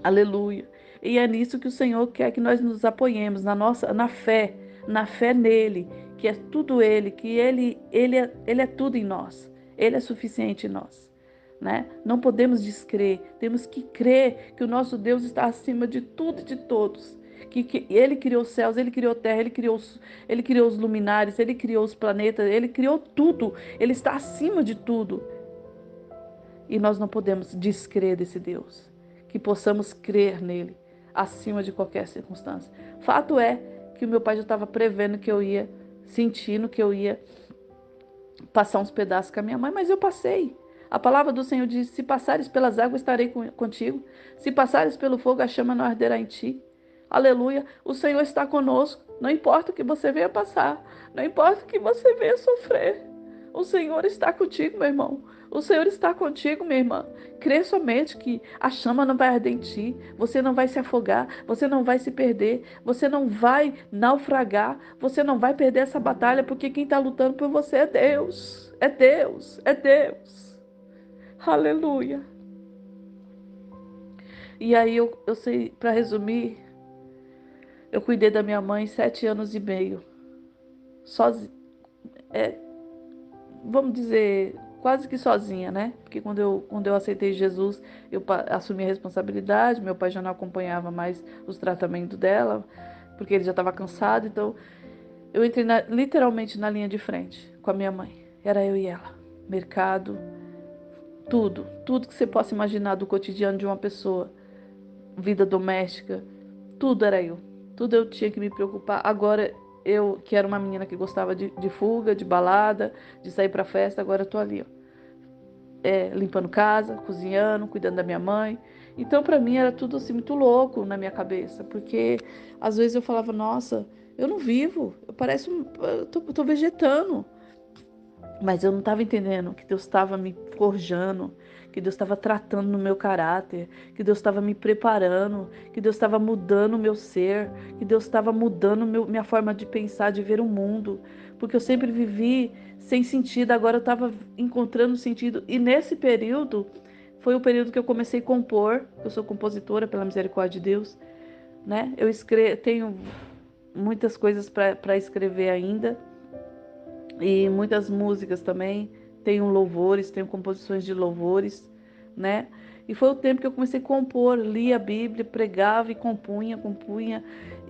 Aleluia. E é nisso que o Senhor quer que nós nos apoiemos, na fé nele, que é tudo ele, que ele é tudo em nós. Ele é suficiente em nós, né? Não podemos descrer, temos que crer que o nosso Deus está acima de tudo e de todos. Que ele criou os céus, ele criou a terra, ele criou os luminares, ele criou os planetas, ele criou tudo. Ele está acima de tudo. E nós não podemos descrer desse Deus. Que possamos crer nele, acima de qualquer circunstância. Fato é que o meu pai já estava prevendo que eu ia, sentindo que eu ia passar uns pedaços com a minha mãe, mas eu passei. A palavra do Senhor diz: se passares pelas águas, estarei contigo. Se passares pelo fogo, a chama não arderá em ti. Aleluia. O Senhor está conosco. Não importa o que você venha passar. Não importa o que você venha sofrer. O Senhor está contigo, meu irmão. O Senhor está contigo, minha irmã. Crê somente que a chama não vai arder em ti. Você não vai se afogar. Você não vai se perder. Você não vai naufragar. Você não vai perder essa batalha, porque quem está lutando por você é Deus. É Deus. É Deus. Aleluia. E aí eu sei, para resumir, eu cuidei da minha mãe 7 anos e meio. Sozinha. Vamos dizer, quase que sozinha, né? Porque quando eu aceitei Jesus, eu assumi a responsabilidade. Meu pai já não acompanhava mais os tratamentos dela, porque ele já estava cansado. Então, eu entrei literalmente na linha de frente com a minha mãe. Era eu e ela. Mercado, tudo que você possa imaginar do cotidiano de uma pessoa, vida doméstica, tudo era eu. Tudo eu tinha que me preocupar. Agora, eu, que era uma menina que gostava de fuga, de balada, de sair pra festa, agora eu tô ali, ó. Limpando casa, cozinhando, cuidando da minha mãe. Então, pra mim, era tudo assim muito louco na minha cabeça, porque às vezes eu falava: nossa, eu não vivo, eu tô vegetando. Mas eu não estava entendendo que Deus estava me forjando, que Deus estava tratando no meu caráter, que Deus estava me preparando, que Deus estava mudando o meu ser, que Deus estava mudando minha forma de pensar, de ver o mundo. Porque eu sempre vivi sem sentido, agora eu estava encontrando sentido. E nesse período, foi o período que eu comecei a compor. Eu sou compositora, pela misericórdia de Deus, né? Tenho muitas coisas para escrever ainda. E muitas músicas também, tenho louvores, tenho composições de louvores, né? E foi o tempo que eu comecei a compor, lia a Bíblia, pregava e compunha.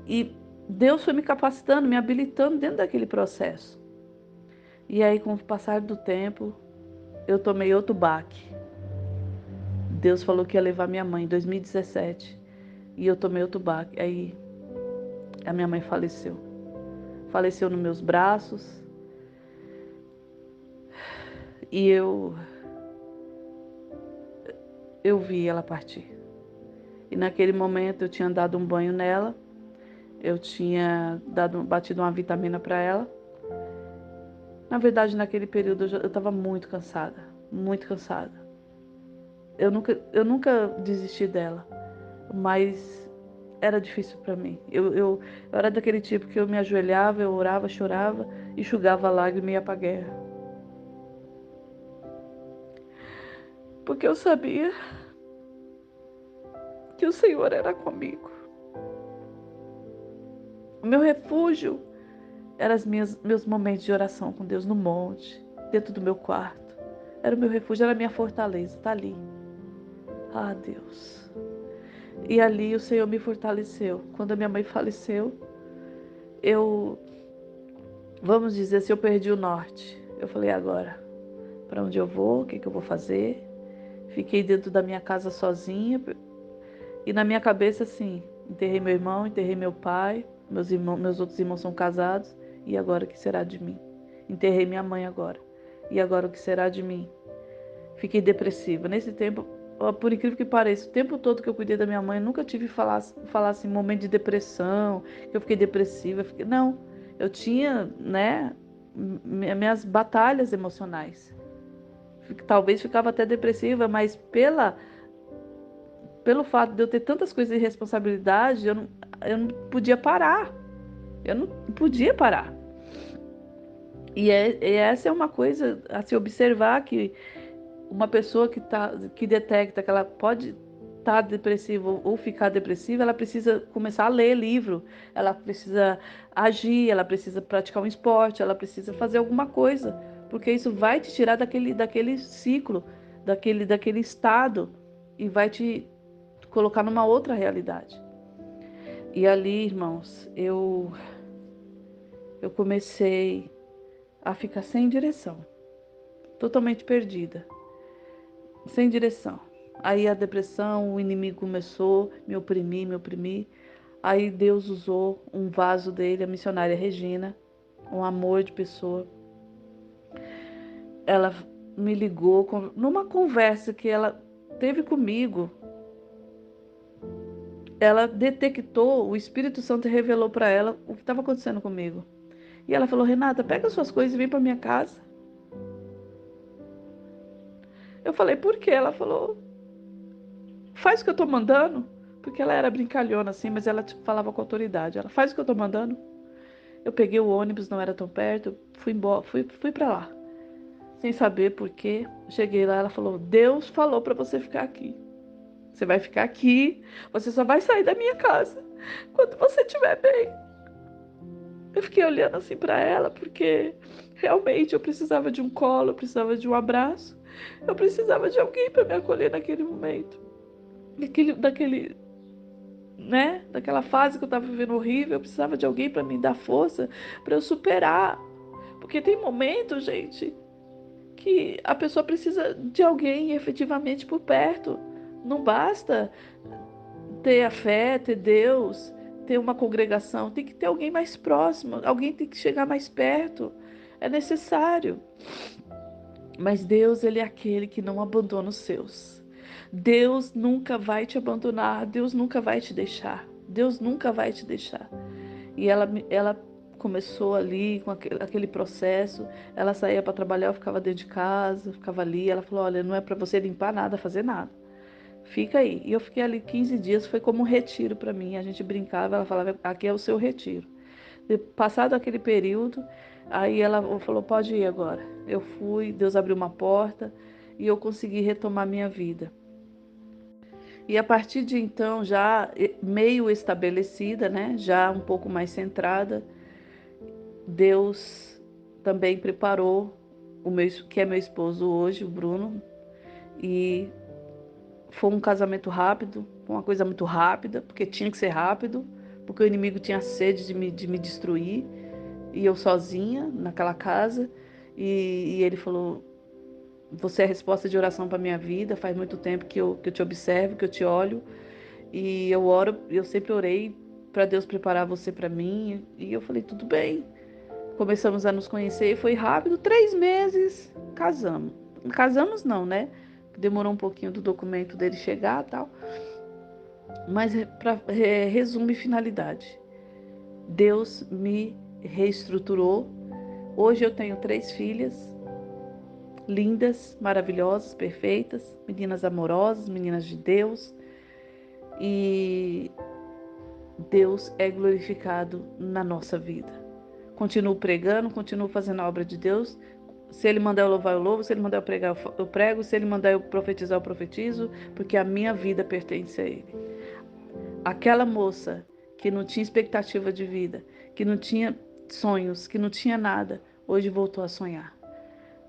E Deus foi me capacitando, me habilitando dentro daquele processo. E aí, com o passar do tempo, eu tomei outro baque. Deus falou que ia levar minha mãe em 2017. E eu tomei outro baque. Aí, a minha mãe faleceu. Faleceu nos meus braços. E eu vi ela partir. E naquele momento eu tinha dado um banho nela, eu tinha batido uma vitamina para ela. Na verdade, naquele período eu estava muito cansada, muito cansada. Eu nunca desisti dela, mas era difícil para mim. Eu era daquele tipo que eu me ajoelhava, eu orava, chorava, enxugava a lágrima e ia para a guerra. Porque eu sabia que o Senhor era comigo. O meu refúgio eram meus momentos de oração com Deus no monte, dentro do meu quarto. Era o meu refúgio, era a minha fortaleza, tá ali. Ah, Deus. E ali o Senhor me fortaleceu. Quando a minha mãe faleceu, vamos dizer, se eu perdi o norte. Eu falei, agora, para onde eu vou? O que eu vou fazer? Fiquei dentro da minha casa sozinha. E na minha cabeça, assim, enterrei meu irmão, enterrei meu pai, meus outros irmãos são casados. E agora o que será de mim? Enterrei minha mãe agora. E agora o que será de mim? Fiquei depressiva. Nesse tempo, por incrível que pareça, o tempo todo que eu cuidei da minha mãe, eu nunca tive falar assim, momento de depressão, que eu fiquei depressiva. Não, eu tinha, né, minhas batalhas emocionais. Talvez ficava até depressiva, mas pelo fato de eu ter tantas coisas de responsabilidade, eu não podia parar. Eu não podia parar. E essa é uma coisa a se observar, que uma pessoa que detecta que ela pode estar depressiva ou ficar depressiva, ela precisa começar a ler livro, ela precisa agir, ela precisa praticar um esporte, ela precisa fazer alguma coisa, porque isso vai te tirar daquele ciclo, daquele estado, e vai te colocar numa outra realidade. E ali, irmãos, eu comecei a ficar sem direção, totalmente perdida, sem direção. Aí a depressão, o inimigo começou a me oprimir. Aí Deus usou um vaso dele, a missionária Regina, um amor de pessoa. Ela me ligou numa conversa que ela teve comigo. Ela detectou, o Espírito Santo revelou para ela o que estava acontecendo comigo. E ela falou, Renata, pega suas coisas e vem para minha casa. Eu falei, por quê? Ela falou, faz o que eu tô mandando. Porque ela era brincalhona assim, mas ela falava com autoridade. Ela, faz o que eu tô mandando. Eu peguei o ônibus, não era tão perto, fui embora, fui para lá. Sem saber por quê. Cheguei lá, ela falou, Deus falou para você ficar aqui. Você vai ficar aqui, você só vai sair da minha casa quando você estiver bem. Eu fiquei olhando assim para ela, porque realmente eu precisava de um colo, eu precisava de um abraço. Eu precisava de alguém para me acolher naquele momento. Daquela fase que eu estava vivendo horrível, eu precisava de alguém para me dar força, para eu superar. Porque tem momentos, gente, que a pessoa precisa de alguém efetivamente por perto. Não basta ter a fé, ter Deus, ter uma congregação. Tem que ter alguém mais próximo, alguém tem que chegar mais perto. É necessário. Mas Deus, Ele é aquele que não abandona os seus. Deus nunca vai te abandonar, Deus nunca vai te deixar. Deus nunca vai te deixar. E ela começou ali com aquele processo. Ela saía para trabalhar, eu ficava dentro de casa, ficava ali. Ela falou, olha, não é para você limpar nada, fazer nada. Fica aí. E eu fiquei ali 15 dias, foi como um retiro para mim. A gente brincava, ela falava, aqui é o seu retiro. Passado aquele período, aí ela falou, pode ir agora. Eu fui, Deus abriu uma porta e eu consegui retomar minha vida. E a partir de então, já meio estabelecida, né, já um pouco mais centrada, Deus também preparou que é meu esposo hoje, o Bruno, e foi um casamento rápido, uma coisa muito rápida, porque tinha que ser rápido, porque o inimigo tinha sede de me destruir, e eu sozinha naquela casa, e ele falou, você é a resposta de oração para minha vida, faz muito tempo que eu te observo, que eu te olho, e eu sempre orei para Deus preparar você para mim, e eu falei, tudo bem. Começamos a nos conhecer e foi rápido, 3 meses, casamos. Casamos não, né? Demorou um pouquinho do documento dele chegar e tal. Mas resumo e finalidade. Deus me reestruturou. Hoje eu tenho 3 filhas, lindas, maravilhosas, perfeitas, meninas amorosas, meninas de Deus. E Deus é glorificado na nossa vida. Continuo pregando, continuo fazendo a obra de Deus. Se Ele mandar eu louvar, eu louvo. Se Ele mandar eu pregar, eu prego. Se Ele mandar eu profetizar, eu profetizo. Porque a minha vida pertence a Ele. Aquela moça que não tinha expectativa de vida, que não tinha sonhos, que não tinha nada, hoje voltou a sonhar.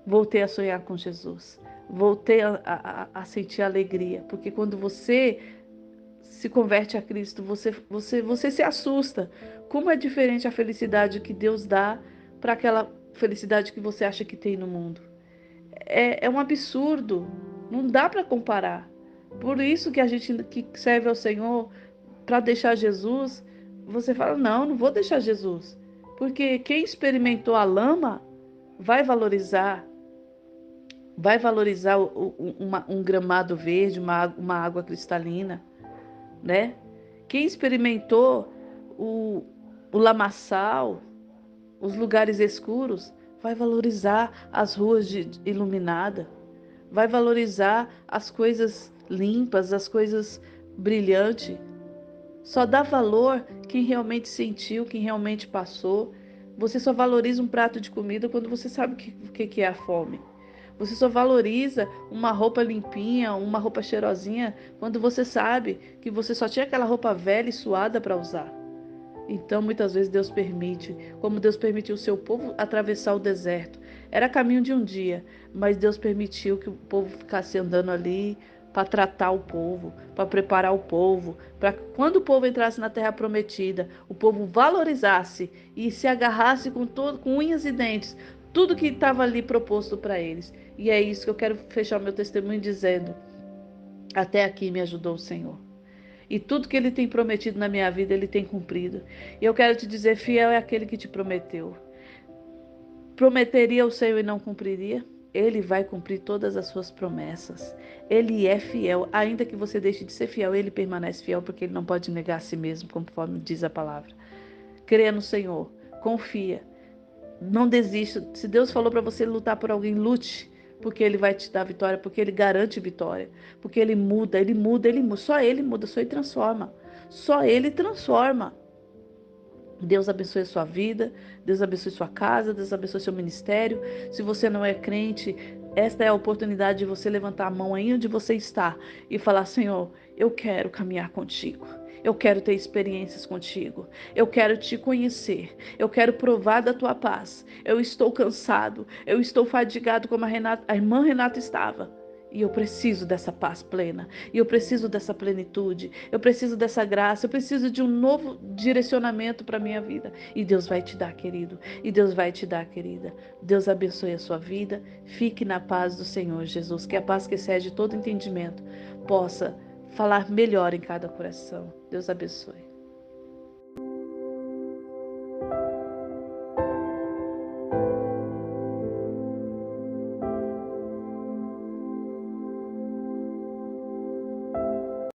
Voltei a sonhar com Jesus. Voltei a sentir alegria. Porque quando você se converte a Cristo, você se assusta. Como é diferente a felicidade que Deus dá para aquela felicidade que você acha que tem no mundo. É um absurdo. Não dá para comparar. Por isso que a gente que serve ao Senhor, para deixar Jesus, você fala, não vou deixar Jesus. Porque quem experimentou a lama vai valorizar um gramado verde, uma água cristalina, né? Quem experimentou o lamaçal, os lugares escuros, vai valorizar as ruas iluminadas, vai valorizar as coisas limpas, as coisas brilhantes. Só dá valor quem realmente sentiu, quem realmente passou. Você só valoriza um prato de comida quando você sabe o que é a fome. Você só valoriza uma roupa limpinha, uma roupa cheirosinha, quando você sabe que você só tinha aquela roupa velha e suada para usar. Então, muitas vezes Deus permite, como Deus permitiu o seu povo atravessar o deserto. Era caminho de um dia, mas Deus permitiu que o povo ficasse andando ali para tratar o povo, para preparar o povo, para quando o povo entrasse na terra prometida, o povo valorizasse e se agarrasse com unhas e dentes, tudo que estava ali proposto para eles. E é isso que eu quero fechar o meu testemunho dizendo: até aqui me ajudou o Senhor. E tudo que Ele tem prometido na minha vida, Ele tem cumprido. E eu quero te dizer, fiel é aquele que te prometeu. Prometeria o Senhor e não cumpriria? Ele vai cumprir todas as suas promessas. Ele é fiel. Ainda que você deixe de ser fiel, Ele permanece fiel, porque Ele não pode negar a si mesmo, conforme diz a palavra. Creia no Senhor. Confia. Não desista. Se Deus falou para você lutar por alguém, lute. Porque Ele vai te dar vitória, porque Ele garante vitória. Porque Ele muda, Ele muda, Ele muda. Só Ele muda, só Ele transforma. Só Ele transforma. Deus abençoe a sua vida, Deus abençoe sua casa, Deus abençoe seu ministério. Se você não é crente, esta é a oportunidade de você levantar a mão aí onde você está e falar: Senhor, eu quero caminhar contigo. Eu quero ter experiências contigo. Eu quero te conhecer. Eu quero provar da tua paz. Eu estou cansado. Eu estou fadigado como a irmã Renata estava. E eu preciso dessa paz plena. E eu preciso dessa plenitude. Eu preciso dessa graça. Eu preciso de um novo direcionamento para a minha vida. E Deus vai te dar, querido. E Deus vai te dar, querida. Deus abençoe a sua vida. Fique na paz do Senhor Jesus. Que a paz que excede todo entendimento possa falar melhor em cada coração. Deus abençoe.